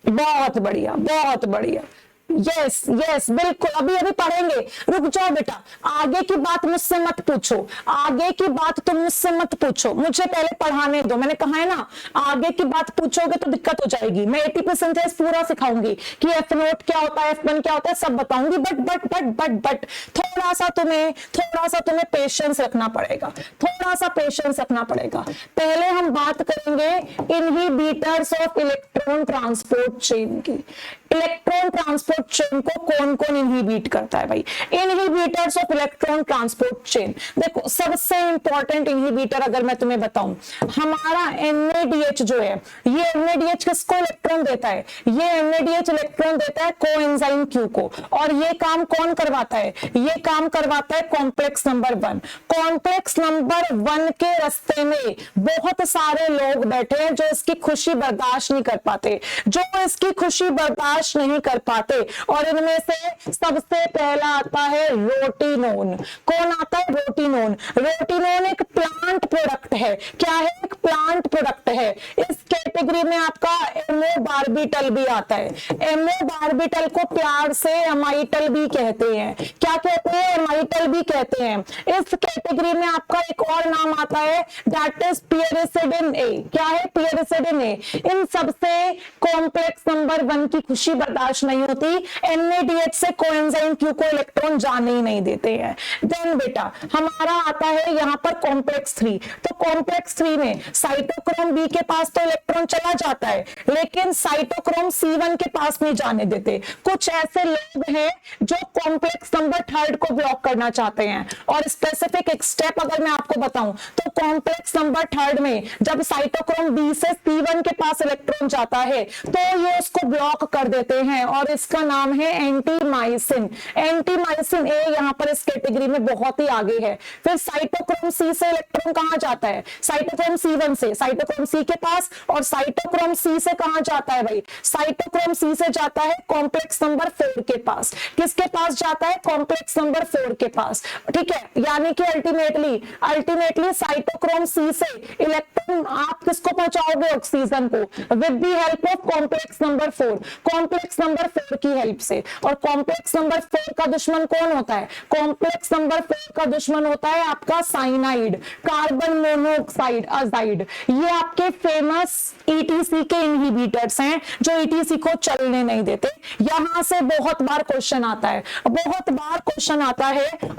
बहुत बढ़िया, बहुत बढ़िया। यस यस बिल्कुल, अभी अभी पढ़ेंगे, रुक जाओ बेटा, आगे की बात मुझसे मत पूछो, आगे की बात तुम मुझसे मत पूछो, मुझे पहले पढ़ाने दो। मैंने कहा है ना, आगे की बात पूछोगे तो दिक्कत हो जाएगी। मैं एटीपी सिंथेसिस पूरा सिखाऊंगी कि एफ नोट क्या होता है, F1 क्या होता है, सब बताऊंगी, बट थोड़ा सा तुम्हें पेशेंस रखना पड़ेगा, थोड़ा सा पेशेंस रखना पड़ेगा। पहले हम बात करेंगे inhibitors of electron transport chain की। इलेक्ट्रॉन ट्रांसपोर्ट चेन को कौन कौन इनहिबिट करता है भाई? Inhibitors of electron transport chain, देखो सबसे इंपॉर्टेंट इनहिबिटर अगर मैं तुम्हें बताऊं, हमारा NADH जो है, ये NADH किसको इलेक्ट्रॉन देता है? ये NADH इलेक्ट्रॉन देता है कोएंजाइम Q को, और ये काम कौन करवाता है? ये काम करवाता है कॉम्प्लेक्स नंबर 1। कॉम्प्लेक्स नंबर 1 के रास्ते में बहुत सारे लोग बैठे हैं जो इसकी खुशी बर्दाश्त नहीं कर पाते, नहीं कर पाते, और इनमें से सबसे पहला आता है रोटिनोन। कौन आता है? रोटिनोन। रोटिनोन एक प्लांट प्रोडक्ट है। क्या है? एक प्लांट प्रोडक्ट है। इस कैटेगरी में आपका एमोबार्बिटल भी आता है। एमोबार्बिटल को प्यार से अमाइटल भी कहते हैं। क्या कहते हैं? अमाइटल भी कहते हैं। इस कैटेगरी में आपका एक और नाम आता है, दैट इज पियरिसिडिन ए। क्या है? पियरिसिडिन ए। इन सबसे कॉम्प्लेक्स नंबर 1 की खुशी बर्दाश्त नहीं होती, NADH से कोएंजाइम Q को इलेक्ट्रॉन जाने ही नहीं देते हैं। देन बेटा हमारा आता है यहाँ पर कॉम्प्लेक्स 3। तो कॉम्प्लेक्स 3 में साइटोक्रोम B के पास तो इलेक्ट्रॉन चला जाता है, लेकिन साइटोक्रोम C1 के पास नहीं जाने देते। कुछ ऐसे लोग हैं जो कॉम्प्लेक्स नंबर 3 को ब्लॉक करना चाहते हैं, और स्पेसिफिक एक स्टेप अगर मैं आपको बताऊं तो कॉम्प्लेक्स नंबर 3 में जब साइटोक्रोम B से C1 के पास इलेक्ट्रॉन जाता है तो ये उसको ब्लॉक कर देते हैं, और इसका नाम है एंटीमाइसिन। एंटीमाइसिन ए यहाँ पर इस कैटेगरी में बहुत ही आगे है। फिर साइटोक्रोम सी से इलेक्ट्रॉन कहां जाता है? साइटोक्रोम C1 से साइटोक्रोम C के पास, और साइटोक्रोम C से कहां जाता है भाई? साइटोक्रोम C से जाता है कॉम्प्लेक्स नंबर 4 के पास। किसके पास जाता है? कॉम्प्लेक्स नंबर 4 के पास। ठीक है, यानी कि अल्टीमेटली साइटोक्रोम C से इलेक्ट्रॉन आप किसको पहुंचाओगे? ऑक्सीजन को, with the help of complex number 4। Complex number 4 की हेल्प से। और कॉम्प्लेक्स नंबर 4 का दुश्मन कौन होता है? कॉम्प्लेक्स नंबर 4 का दुश्मन होता है आपका साइनाइड, कार्बन मोनोऑक्साइड, अजाइड। ये आपके फेमस ETC के इनहिबिटर्स हैं जो ETC को चलने नहीं देते। यहां से बहुत बार क्वेश्चन आता है,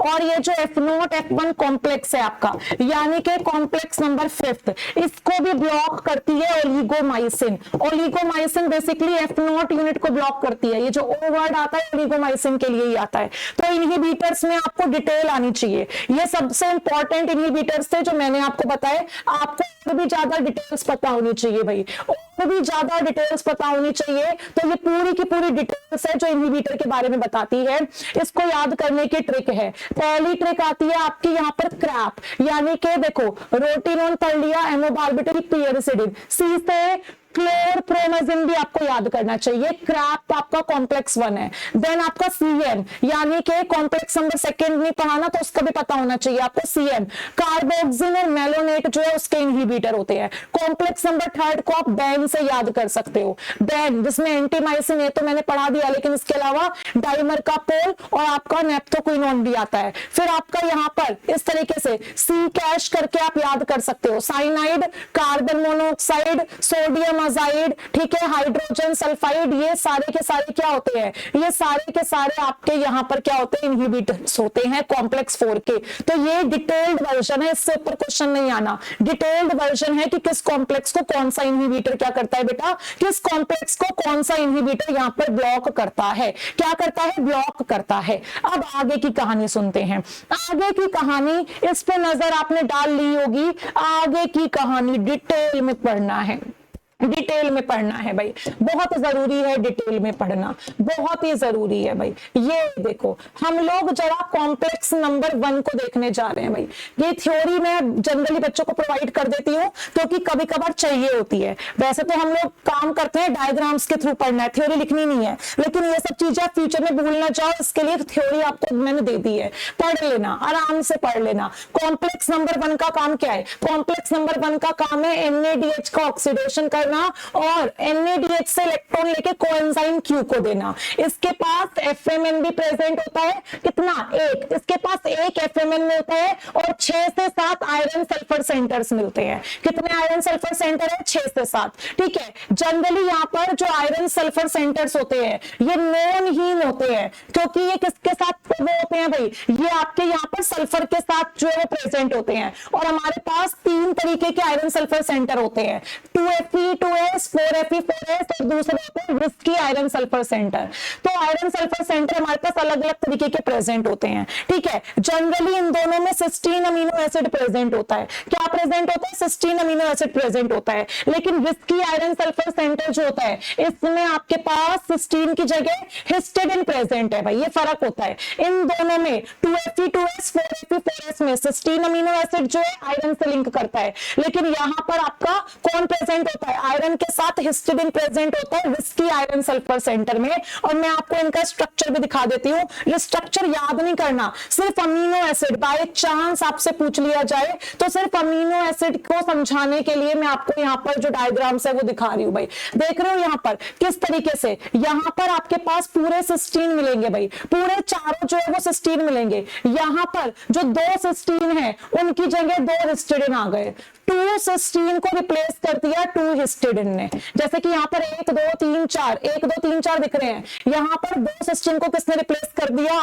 और ये जो F0 F1 कॉम्प्लेक्स है आपका, यानी कि कॉम्प्लेक्स नंबर 5, इसको भी ब्लॉक करती है ओलिगोमाइसिन। ओलिगोमाइसिन बेसिकली F0 यूनिट को ब्लॉक करती है। ये जो O वर्ड आता है ओलिगोमाइसिन के लिए ही आता है। तो इनहिबिटर्स में आपको डिटेल आनी चाहिए। ये सबसे इंपॉर्टेंट इनहिबिटर्स थे जो मैंने आपको बताए। आपको और भी ज्यादा डिटेल्स पता होनी चाहिए भाई, और भी ज्यादा डिटेल्स पता होनी चाहिए। तो ये पूरी की पूरी डिटेल्स है जो इनहिबिटर के बारे में बताती है। इसको याद करने की ट्रिक है। पहली ट्रिक आती है आपकी यहाँ पर क्रैप, यानी कि देखो रोटिनोन पढ़ लिया, एमोबार्बिटल, पियरिसिडिन, सी से क्लोरप्रोमाजिन भी आपको याद करना चाहिए। क्रैप आपका कॉम्प्लेक्स 1 है। देन आपका CM, यानी कि कॉम्प्लेक्स नंबर 2 नहीं पढ़ाना तो उसका भी पता होना चाहिए आपको। CM कार्बोक्सिन और मेलोनेट जो है उसके इनहिबिटर होते हैं। कॉम्प्लेक्स नंबर 3 को आप बैन से याद कर सकते हो। बैन जिसमें एंटीमाइसिन है तो मैंने पढ़ा दिया, लेकिन इसके अलावा डाइमरकापोल और आपका नेप्थोक्विनोन भी आता है। फिर आपका यहाँ पर इस तरीके से C कैश करके आप याद कर सकते हो। साइनाइड, कार्बन मोनोऑक्साइड, सोडियम अमाजाइड, ठीक है, हाइड्रोजन सल्फाइड, ये सारे के सारे क्या होते हैं, ये सारे के सारे आपके यहाँ पर क्या होते हैं, इनहिबिटर्स होते हैं कॉम्प्लेक्स 4 के। तो ये डिटेल्ड वर्जन है, इससे ऊपर क्वेश्चन नहीं आना। डिटेल्ड वर्जन है कि किस कॉम्प्लेक्स को कौन सा इनहिबिटर क्या करता है बेटा, किस कॉम्प्लेक्स को कौन सा इनहिबिटर यहाँ पर ब्लॉक करता है, क्या करता है, ब्लॉक करता है। अब आगे की कहानी सुनते हैं। आगे की कहानी, इस पे नजर आपने डाल ली होगी। आगे की कहानी डिटेल में पढ़ना है, डिटेल में पढ़ना है भाई, बहुत जरूरी है डिटेल में पढ़ना, बहुत ही जरूरी है भाई। ये देखो हम लोग जरा कॉम्प्लेक्स नंबर 1 को देखने जा रहे हैं भाई। ये थ्योरी मैं जनरली बच्चों को प्रोवाइड कर देती हूँ क्योंकि कभी कभार चाहिए होती है। वैसे तो हम लोग काम करते हैं डायग्राम्स के थ्रू पढ़ना है, थ्योरी लिखनी नहीं है, लेकिन ये सब चीजें फ्यूचर में भूल ना जाओ, इसके लिए थ्योरी आपको मैंने दे दी है, पढ़ लेना, आराम से पढ़ लेना। कॉम्प्लेक्स नंबर 1 का काम क्या है, कॉम्प्लेक्स नंबर 1 का काम है NADH का ऑक्सीडेशन करना और NADH से इलेक्ट्रॉन लेके कोएंजाइम Q को देना। इसके पास FMN भी प्रेजेंट होता है, कितना, एक, इसके पास एक FMN मिलता है और 6 से 7 आयरन सल्फर सेंटर्स मिलते हैं। कितने आयरन सल्फर सेंटर है, 6 से 7, ठीक है। जनरली यहाँ पर जो आयरन सल्फर सेंटर्स होते हैं ये नॉनहीन होते हैं, क्योंकि ये किसके साथ वो होते हैं भाई, ये आपके यहाँ पर सल्फर के साथ जो है प्रेजेंट होते हैं। और हमारे पास 3 तरीके के आयरन सल्फर सेंटर होते हैं, 2Fe 2S 4Fe 4S और दूसरे होते हैं रिस्की आयरन सल्फर सेंटर। तो आयरन सल्फर सेंटर हमारे पास अलग अलग तरीके के प्रेजेंट होते हैं, ठीक है। जनरली इन दोनों में सिस्टीन अमीनो एसिड प्रेजेंट होता है। क्या प्रेजेंट होता है, सिस्टीन अमीनो एसिड प्रेजेंट होता है। लेकिन रिस्की आयरन सल्फर सेंटर जो होता है इसमें आपके पास सिस्टीन की जगह हिस्टिडाइन प्रेजेंट है भाई, ये फर्क होता है इन दोनों में। 2Fe 2S 4Fe 4S में सिस्टीन अमीनो एसिड जो है आयरन से लिंक करता है, लेकिन यहां पर आपका कौन प्रेजेंट होता है, आयरन के साथ हिस्टिडाइन प्रेजेंट होता है रिस्की आयरन सल्फर सेंटर में। और मैं आपको इनका स्ट्रक्चर भी दिखा देती हूँ, ये स्ट्रक्चर याद नहीं करना, सिर्फ अमीनो एसिड बाय चांस आपसे पूछ लिया जाए तो सिर्फ अमीनो एसिड को समझाने के लिए मैं आपको यहाँ पर जो डायग्राम्स है वो दिखा रही हूँ भाई। देख रहे हो यहाँ पर किस तरीके से, यहाँ पर आपके पास पूरे सिस्टीन मिलेंगे भाई, पूरे चारों जो है वो सिस्टीन मिलेंगे। यहाँ पर जो 2 सिस्टीन है उनकी जगह 2 हिस्टिडाइन आ गए, 2 सिस्टीन को रिप्लेस कर दिया 2 हिस्टिडाइन ने। जैसे कि यहाँ पर 1 2 3 4 1 2 3 4 दिख रहे हैं, यहाँ पर 2 सिस्टीन को किसने रिप्लेस कर दिया,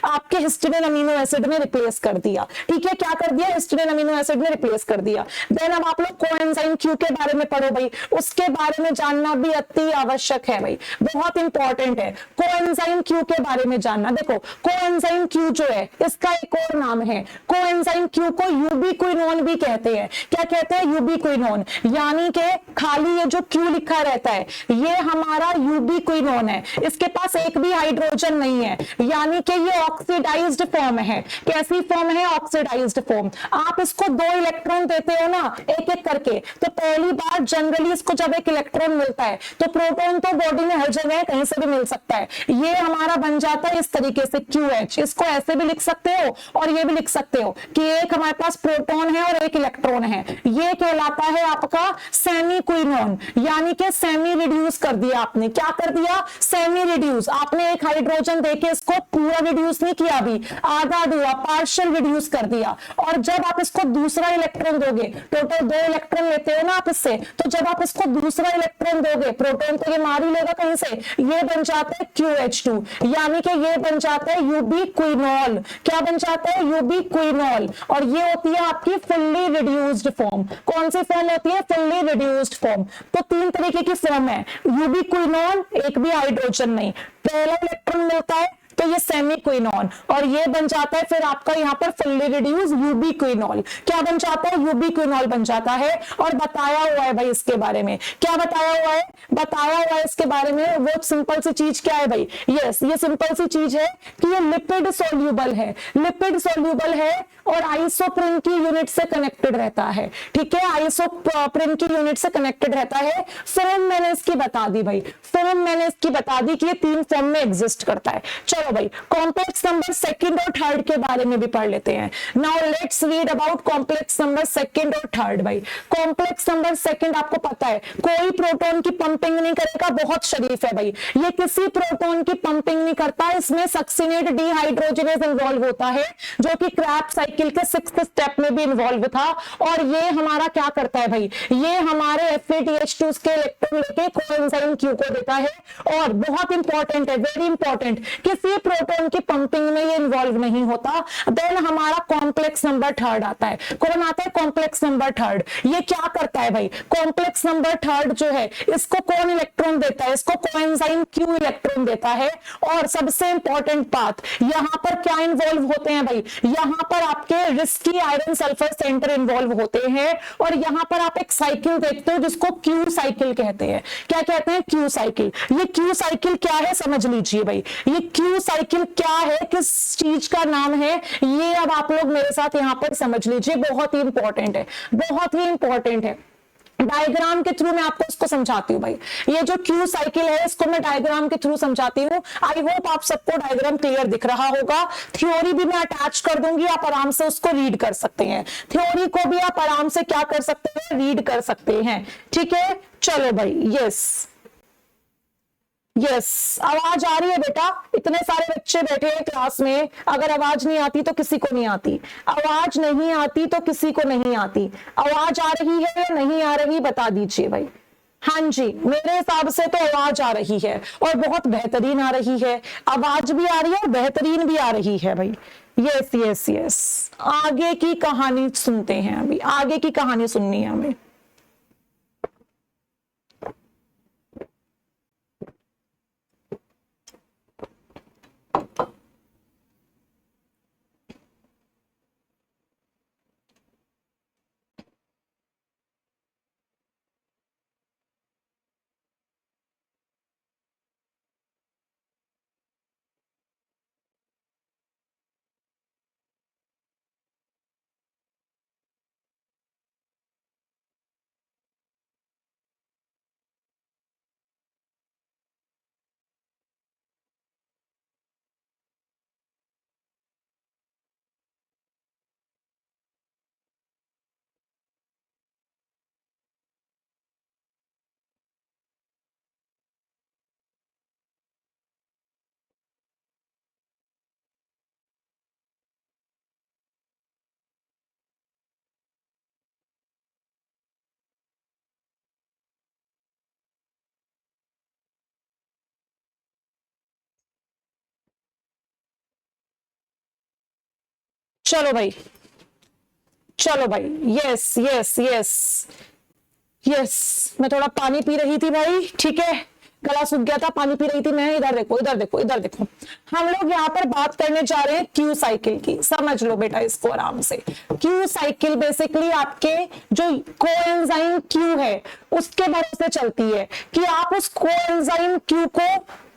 आपके हिस्टिडाइन अमीनो एसिड ने रिप्लेस कर दिया, ठीक है। क्या कर दिया, हिस्टिडाइन अमीनो एसिड ने रिप्लेस कर दिया। देन अब आप लोग कोएंजाइम Q के बारे में पढ़ो भाई, उसके बारे में जानना भी अति आवश्यक है भाई, बहुत इंपॉर्टेंट है कोएंजाइम Q के बारे में जानना। देखो कोएंजाइम Q जो है इसका एक और नाम है, कोएंजाइम Q को यूबिक्विनोन भी कहते हैं। क्या कहते हैं, यूबिक्विनोन, यानी कि खाली ये जो Q लिखा रहता है ये हमारा यूबिक्विनोन है, इसके पास एक भी हाइड्रोजन नहीं है, यानी कि ये ऑक्सीडाइज्ड फॉर्म है। कैसी फॉर्म है, ऑक्सीडाइज्ड फॉर्म। आप इसको 2 इलेक्ट्रॉन देते हो ना एक एक करके, तो पहली बार जनरली इसको जब एक इलेक्ट्रॉन मिलता है तो प्रोटॉन तो बॉडी में हर जगह कहीं से भी मिल सकता है, ये हमारा बन जाता है इस तरीके से QH। इसको ऐसे भी लिख सकते हो और ये भी लिख सकते हो कि एक हमारे पास प्रोटॉन है और एक इलेक्ट्रॉन है, ये कहलाता है आपका सेमीक्विनोन, यानी कि सेमी रिड्यूस कर दिया आपने। क्या कर दिया, सेमी रिड्यूस। आपने एक हाइड्रोजन देके इसको पूरा रिड्यूस नहीं किया, अभी आधा दिया, पार्शियल रिड्यूस कर दिया। और जब आप इसको दूसरा इलेक्ट्रॉन दोगे, टोटल 2 इलेक्ट्रॉन लेते हो ना आप इससे, तो जब आप इसको दूसरा इलेक्ट्रॉन दोगे, प्रोटॉन तो ये मार ही लेगा कहीं से, ये बन जाता है QH2, यानी कि ये बन जाता है यूबिक्विनोल। क्या बन जाता है, यूबिक्विनोल। और ये होती है आपकी फुल्ली रिड्यूस्ड फॉर्म। कौन सी फॉर्म होती है, फुल्ली रिड्यूस्ड फॉर्म। तो 3 तरीके की फॉर्म है, यूबिक्विनोल, एक भी हाइड्रोजन नहीं, पहला इलेक्ट्रॉन मिलता है तो ये सेमीक्विनोन, और ये बन जाता है फिर आपका यहाँ पर फुल्ली रिड्यूस यूबिक्विनोल। क्या बन जाता है, यूबिक्विनोल बन जाता है। और बताया हुआ है भाई इसके बारे में, क्या बताया हुआ है, बताया हुआ है इसके बारे में। वो सिंपल सी चीज क्या है भाई, यस ये सिंपल सी चीज है कि ये लिपिड सोल्यूबल है, लिपिड सोल्यूबल है और आइसोप्रीन की यूनिट से कनेक्टेड रहता है, ठीक है, आइसोप्रीन की यूनिट से कनेक्टेड रहता है। फिल्म मैंने इसकी बता दी भाई, फिल्म मैंने इसकी बता दी कि ये 3 फॉर्म में एग्जिस्ट करता है। चलो चलो भाई कॉम्प्लेक्स नंबर सेकंड और थर्ड के बारे में भी पढ़ लेते हैं। Now let's read about complex number second और थर्ड। भाई कॉम्प्लेक्स नंबर सेकंड आपको पता है कोई प्रोटॉन की पंपिंग नहीं करेगा, बहुत शरीफ है भाई, ये किसी प्रोटॉन की पंपिंग नहीं करता, इसमें सक्सिनेट डिहाइड्रोजनेज इन्वॉल्व होता है जो कि क्रैब्स साइकिल के 6th स्टेप में भी इन्वॉल्व था। और ये हमारा क्या करता है भाई, ये हमारे FeTH2 के इलेक्ट्रॉन लेके कोएंजाइम Q को देता है। और बहुत इंपॉर्टेंट है, वेरी इंपॉर्टेंट, किसी प्रोटॉन की पंपिंग में ये इन्वॉल्व नहीं होता। देन हमारा कॉम्प्लेक्स नंबर थर्ड आता है। कौन आता है? Complex number third. ये क्या करता है भाई, कॉम्प्लेक्स नंबर थर्ड जो है इसको कौन इलेक्ट्रॉन देता है? इसको कोएंजाइम Q इलेक्ट्रॉन देता है। और सबसे इंपॉर्टेंट बात, यहां पर क्या इन्वॉल्व होते हैं भाई, यहां पर आपके risky iron sulphur centre involve होते हैं। और यहां पर आप एक साइकिल देखते हो जिसको Q साइकिल कहते हैं। क्या कहते हैं? Q cycle. ये Q साइकिल क्या है समझ लीजिए भाई, ये Q साइकिल क्या है, किस चीज का नाम है, ये अब आप लोग मेरे साथ यहां पर समझ लीजिए, बहुत ही इंपॉर्टेंट है, बहुत ही इंपॉर्टेंट है। डायग्राम के थ्रू मैं आपको इसको समझाती हूँ भाई, ये जो Q साइकिल है इसको मैं डायग्राम के थ्रू समझाती हूँ। आई होप आप सबको डायग्राम क्लियर दिख रहा होगा। थ्योरी भी मैं अटैच कर दूंगी, आप आराम से उसको रीड कर सकते हैं। थ्योरी को भी आप आराम से क्या कर सकते हैं, रीड कर सकते हैं। ठीक है, चलो भाई, यस यस, आवाज आ रही है बेटा? इतने सारे बच्चे बैठे हैं क्लास में, अगर आवाज नहीं आती तो किसी को नहीं आती, आवाज नहीं आती तो किसी को नहीं आती। आवाज आ रही है या नहीं आ रही बता दीजिए भाई। हाँ जी, मेरे हिसाब से तो आवाज आ रही है और बहुत बेहतरीन आ रही है। आवाज भी आ रही है और बेहतरीन भी आ रही है भाई। यस यस यस, आगे की कहानी सुनते हैं, अभी आगे की कहानी सुननी है हमें। चलो भाई, चलो भाई, यस यस यस यस, मैं थोड़ा पानी पी रही थी भाई, ठीक है, गला सूख गया था, पानी पी रही थी मैं। इधर देखो इधर देखो इधर देखो, हम लोग यहाँ पर बात करने जा रहे हैं Q साइकिल की। समझ लो बेटा इसको आराम से। Q साइकिल बेसिकली आपके जो कोएंजाइम Q है उसके भरोसे चलती है कि आप उस कोएंजाइम Q को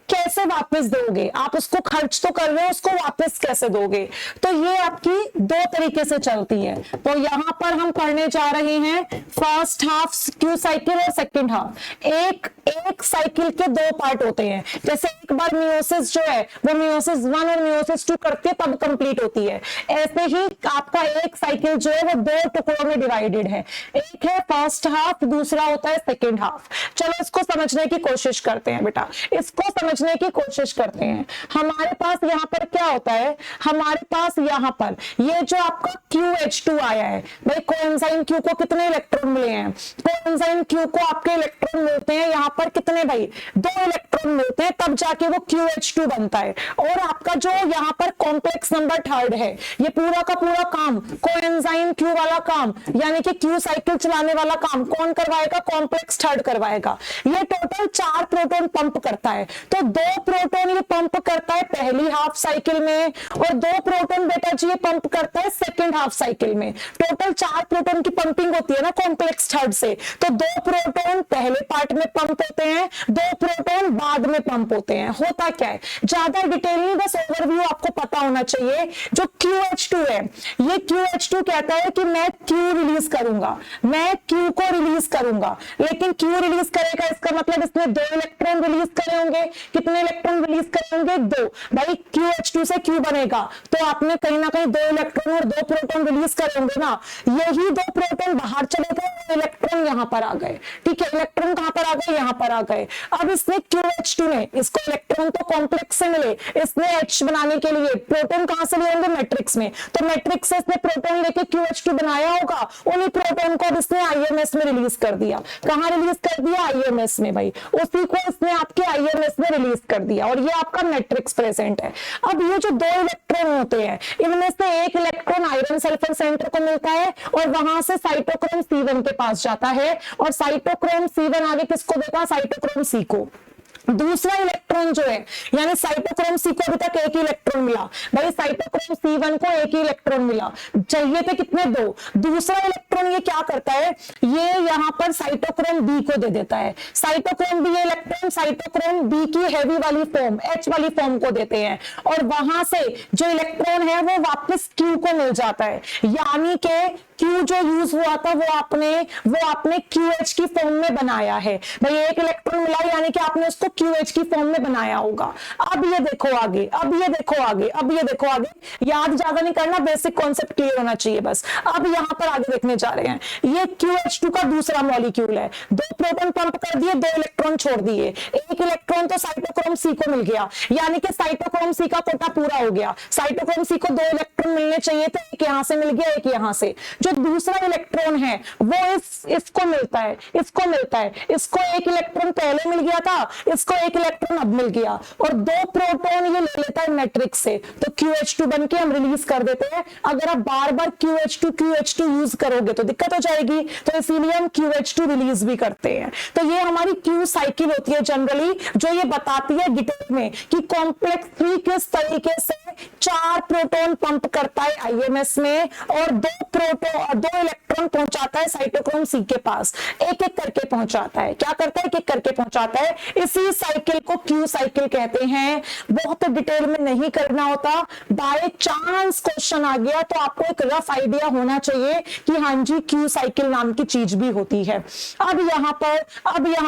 कैसे वापस दोगे, आप उसको खर्च तो कर रहे हो, उसको वापस कैसे दोगे। तो ये आपकी दो तरीके से चलती है। तो यहां पर हम पढ़ने जा रहे हैं फर्स्ट हाफ Q साइकिल और सेकंड हाफ। एक साइकिल के दो पार्ट होते हैं, जैसे एक बार मियोसिस जो है वो मियोसिस 1 और मियोसिस 2 करती है तब कंप्लीट होती है, ऐसे ही आपका एक साइकिल जो है वो दो टुकड़ों में डिवाइडेड है, एक है फर्स्ट हाफ, दूसरा होता है सेकंड हाफ। चलो इसको समझने की कोशिश करते हैं बेटा, इसको समझने की कोशिश करते हैं। हमारे पास यहाँ पर क्या होता है, हमारे पास यहाँ पर ये जो आपका QH2 आया है भाई, कोएंजाइम Q को कितने इलेक्ट्रॉन मिले हैं, कोएंजाइम Q को आपके इलेक्ट्रॉन मिलते हैं यहाँ पर कितने भाई, 2 इलेक्ट्रॉन मिलते हैं, तब जाके वो QH2 बनता है। और आपका जो यहाँ पर कॉम्प्लेक्स नंबर थर्ड है, ये पूरा का पूरा काम कोएंजाइम Q वाला काम, यानी कि Q साइकिल चलाने वाला काम कौन करवाएगा, कॉम्प्लेक्स थर्ड करवाएगा। ये टोटल 4 प्रोटॉन पंप करता है। तो 2 प्रोटॉन ये पंप करता है पहली हाफ साइकिल में और 2 प्रोटॉन बेटा जी ये पंप करता है सेकंड हाफ साइकिल में। टोटल 4 प्रोटॉन की पंपिंग होती है ना कॉम्प्लेक्स थर्ड से। तो 2 प्रोटॉन पहले पार्ट में पंप होते हैं, 2 प्रोटॉन बाद में पंप होते हैं। होता क्या है, ज्यादा डिटेल नहीं, बस ओवरव्यू आपको पता होना चाहिए। जो QH2 है, ये QH2 कहता है कि मैं Q रिलीज करूंगा, मैं Q को रिलीज करूंगा, लेकिन Q रिलीज करेगा इसका मतलब इसने 2 इलेक्ट्रॉन रिलीज करे होंगे। कितने इलेक्ट्रॉन रिलीज करेंगे? 2। भाई QH2 से Q बनेगा तो आपने कहीं ना कहीं 2 इलेक्ट्रॉन और 2 प्रोटॉन रिलीज करेंगे ना, यही 2 प्रोटॉन बाहर चले गए, इलेक्ट्रॉन यहां पर आ गए। ठीक है, इलेक्ट्रॉन कहां पर आ गए? यहां पर आ गए। अब इसने QH2 ने, इसको इलेक्ट्रॉन तो कॉम्प्लेक्स से मिले, इसने H बनाने के लिए प्रोटॉन कहां से लेंगे? मैट्रिक्स में, तो मैट्रिक्स से इसने प्रोटॉन लेके QH2 बनाया होगा, उन्हीं प्रोटॉन को इसने IMS में रिलीज कर दिया। कहां रिलीज कर दिया? IMS में भाई, उसी को इसने आपके IMS में रिलीज कर दिया और ये आपका मैट्रिक्स प्रेजेंट है। अब ये जो 2 इलेक्ट्रॉन होते हैं, इनमें से एक इलेक्ट्रॉन आयरन सल्फर सेंटर को मिलता है और वहां से साइटोक्रोम C1 के पास जाता है और साइटोक्रोम C1 आगे किसको देता? साइटोक्रोम C को। दूसरा इलेक्ट्रॉन जो है, यानी साइटोक्रोम C को अभी तक एक ही इलेक्ट्रॉन मिला, भाई साइटोक्रोम C1 को एक ही इलेक्ट्रॉन मिला, चाहिए थे कितने? 2। दूसरा इलेक्ट्रॉन ये क्या करता है? ये यहां पर साइटोक्रोम B को दे देता है। Cytochrome B electron cytochrome B की हैवी वाली फॉर्म, H वाली फॉर्म को देते हैं और वहां से जो इलेक्ट्रॉन है वो वापस Q को मिल जाता है, यानी कि Q जो यूज हुआ था वो आपने QH की फॉर्म में बनाया है। भाई एक इलेक्ट्रॉन मिला यानी कि आपने उसको QH की फॉर्म में बनाया होगा। अब ये देखो आगे, अब ये देखो आगे, अब ये देखो आगे, याद ज्यादा नहीं करना, बेसिक कॉन्सेप्ट क्लियर होना चाहिए बस। अब यहां पर आगे देखने जा रहे हैं, ये QH2 का दूसरा मॉलिक्यूल है, 2 प्रोटॉन पंप कर दिए, 2 इलेक्ट्रॉन छोड़ दिए, एक इलेक्ट्रॉन तो साइटोक्रोम C को मिल गया, यानी कि साइटोक्रोम C का कोटा पूरा हो गया। साइटोक्रोम C को 2 इलेक्ट्रॉन मिलने चाहिए थे, एक यहां से मिल गया, एक यहां से। जो दूसरा इलेक्ट्रॉन है वो इसको मिलता है, इसको मिलता है, इसको एक इलेक्ट्रॉन पहले मिल गया था, इसको एक इलेक्ट्रॉन अब मिल गया और 2 प्रोटॉन ये ले लेता है मैट्रिक्स से, तो QH2 बन के हम रिलीज कर देते हैं। अगर आप बार बार QH2 यूज करोगे तो दिक्कत हो जाएगी, तो इसीलिए हम QH2 रिलीज भी करते हैं। तो ये हमारी Q साइकिल होती है जनरली, जो ये बताती है डिटेल में कि कॉम्प्लेक्स 3 किस तरीके से 4 प्रोटॉन पंप करता है IMS में और 2 इलेक्ट्रॉन पहुंचाता है साइटोक्रोम C के पास, एक एक करके पहुंचाता है। क्या करता है? एक एक करके पहुंचाता है। इसी साइकिल को Q साइकिल कहते हैं। बहुत डिटेल में नहीं करना होता, बाय चांस क्वेश्चन आ गया तो आपको एक रफ आइडिया होना चाहिए कि हाँ जी Q साइकिल नाम की चीज भी होती है। अब यहां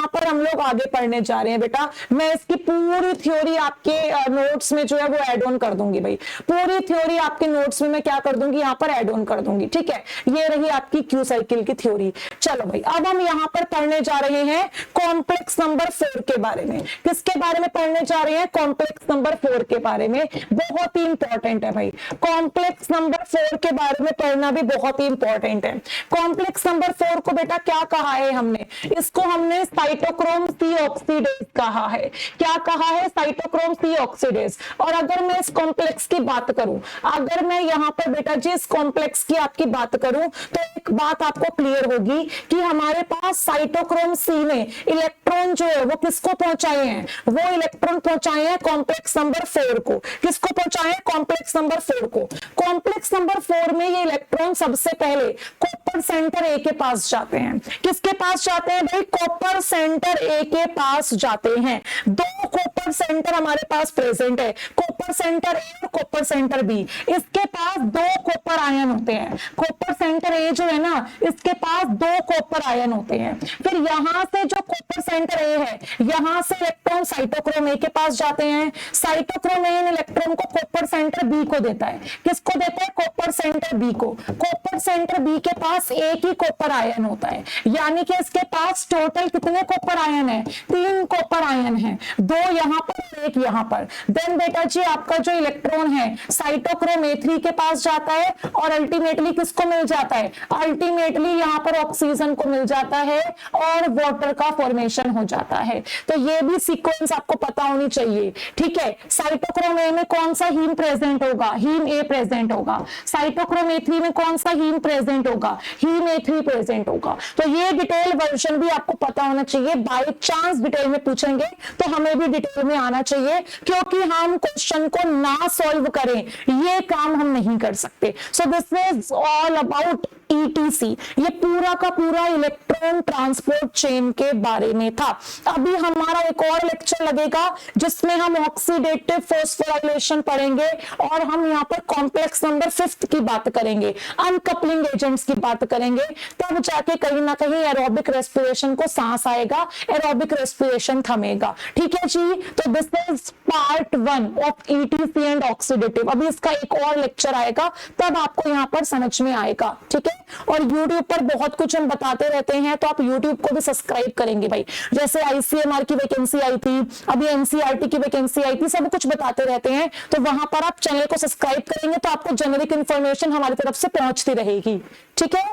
पर हम लोग आगे पढ़ने जा रहे हैं बेटा। मैं इसकी पूरी थ्योरी आपके नोट्स में जो है वो एड ऑन कर दूंगी भाई, पूरी थ्योरी आपके नोट्स में मैं क्या कर दूंगी? यहां पर एड ऑन कर दूंगी। ठीक है, ये रही आपकी Q साइकिल की थ्योरी। चलो भाई, अब हम यहां पर पढ़ने जा रहे हैं कॉम्प्लेक्स नंबर 4 के बारे में। किसके बारे में पढ़ने जा रहे हैं? कॉम्प्लेक्स नंबर 4 के बारे में। बहुत ही इंपॉर्टेंट है भाई, कॉम्प्लेक्स नंबर 4 के बारे में पढ़ना भी बहुत ही इंपॉर्टेंट है। कॉम्प्लेक्स नंबर 4 को बेटा क्या कहा है हमने? इसको हमने साइटोक्रोम C ऑक्सीडेज कहा है। क्या कहा है? Cytochrome C oxidase. और अगर मैं इस कॉम्प्लेक्स की बात करूं, अगर मैं यहां पर बेटा जी इस कॉम्प्लेक्स की आपकी बात करूं तो एक बात आपको क्लियर होगी कि हमारे पास साइटोक्रोम C ने इलेक्ट्रॉन जो है वो किसको पहुंचाए हैं? वो इलेक्ट्रॉन पहुंचाए हैं कॉम्प्लेक्स नंबर 4 को। किसको पहुंचाए हैं? कॉम्प्लेक्स नंबर 4 को। कॉम्प्लेक्स नंबर 4 में ये इलेक्ट्रॉन सबसे पहले कॉपर सेंटर A के पास जाते हैं। किसके पास जाते हैं भाई? कॉपर सेंटर A के पास जाते हैं। 2 कॉपर सेंटर हमारे पास प्रेजेंट है, कॉपर सेंटर A और कॉपर सेंटर B। इसके पास 2 कॉपर आयन होते हैं। कॉपर सेंटर A जो है ना, इसके पास 2 कॉपर आयन होते हैं। फिर यहां से जो कॉपर सेंटर A है, यहां से इलेक्ट्रॉन साइटोक्रोम A के पास जाते हैं। साइटोक्रोम A इन इलेक्ट्रॉन को कॉपर सेंटर B को देता है। किसको देता है? कॉपर सेंटर B को। कॉपर सेंटर B के पास एक ही कॉपर आयन होता है, यानी कि इसके पास टोटल कितने कॉपर आयन है? 3 कॉपर आयन है, 2 यहां पर, 1 यहां पर। देन बेटा जी आपका जो इलेक्ट्रॉन है साइटोक्रोम A3 के पास जाता है और अल्टीमेटली किसको मिल जाता है? अल्टीमेटली यहां पर ऑक्सीजन को मिल जाता है और वाटर का फॉर्मेशन हो जाता है। तो ये भी सीक्वेंस आपको पता होनी चाहिए। ठीक है, साइटोक्रोम A में कौन सा हीम प्रेजेंट होगा? हीम A प्रेजेंट होगा। साइटोक्रोम A3 में कौन सा हीम प्रेजेंट होगा? हीम A3 प्रेजेंट होगा। तो ये डिटेल वर्जन भी आपको पता होना चाहिए। बाय चांस डिटेल में पूछेंगे तो हमें भी डिटेल में आना चाहिए, क्योंकि हम क्वेश्चन को ना सॉल्व करें ये काम हम नहीं कर सकते। So this is all about etc, ये पूरा का पूरा इलेक्ट्रॉन ट्रांसपोर्ट चेन के बारे में था। अभी हमारा एक और लेक्चर लगेगा जिसमें हम ऑक्सीडेटिव फॉस्फोराइलेशन पढ़ेंगे और हम यहाँ पर कॉम्प्लेक्स नंबर 5 की बात करेंगे, अनकपलिंग एजेंट्स की बात करेंगे, तब जाके कहीं ना कहीं एरोबिक रेस्पिरेशन को सांस आएगा, एरोबिक रेस्पिरेशन थमेगा। ठीक है जी, तो this is part 1 of etc and oxidative. अभी इसका एक और लेक्चर आएगा तब आपको यहाँ पर समझ में आएगा। ठीक है, और YouTube पर बहुत कुछ हम बताते रहते हैं, तो आप YouTube को भी सब्सक्राइब करेंगे भाई। जैसे ICMR की वैकेंसी आई थी, अभी NCERT की वैकेंसी आई थी, सब कुछ बताते रहते हैं, तो वहां पर आप चैनल को सब्सक्राइब करेंगे तो आपको जेनेरिक इंफॉर्मेशन हमारी तरफ से पहुंचती रहेगी। ठीक है।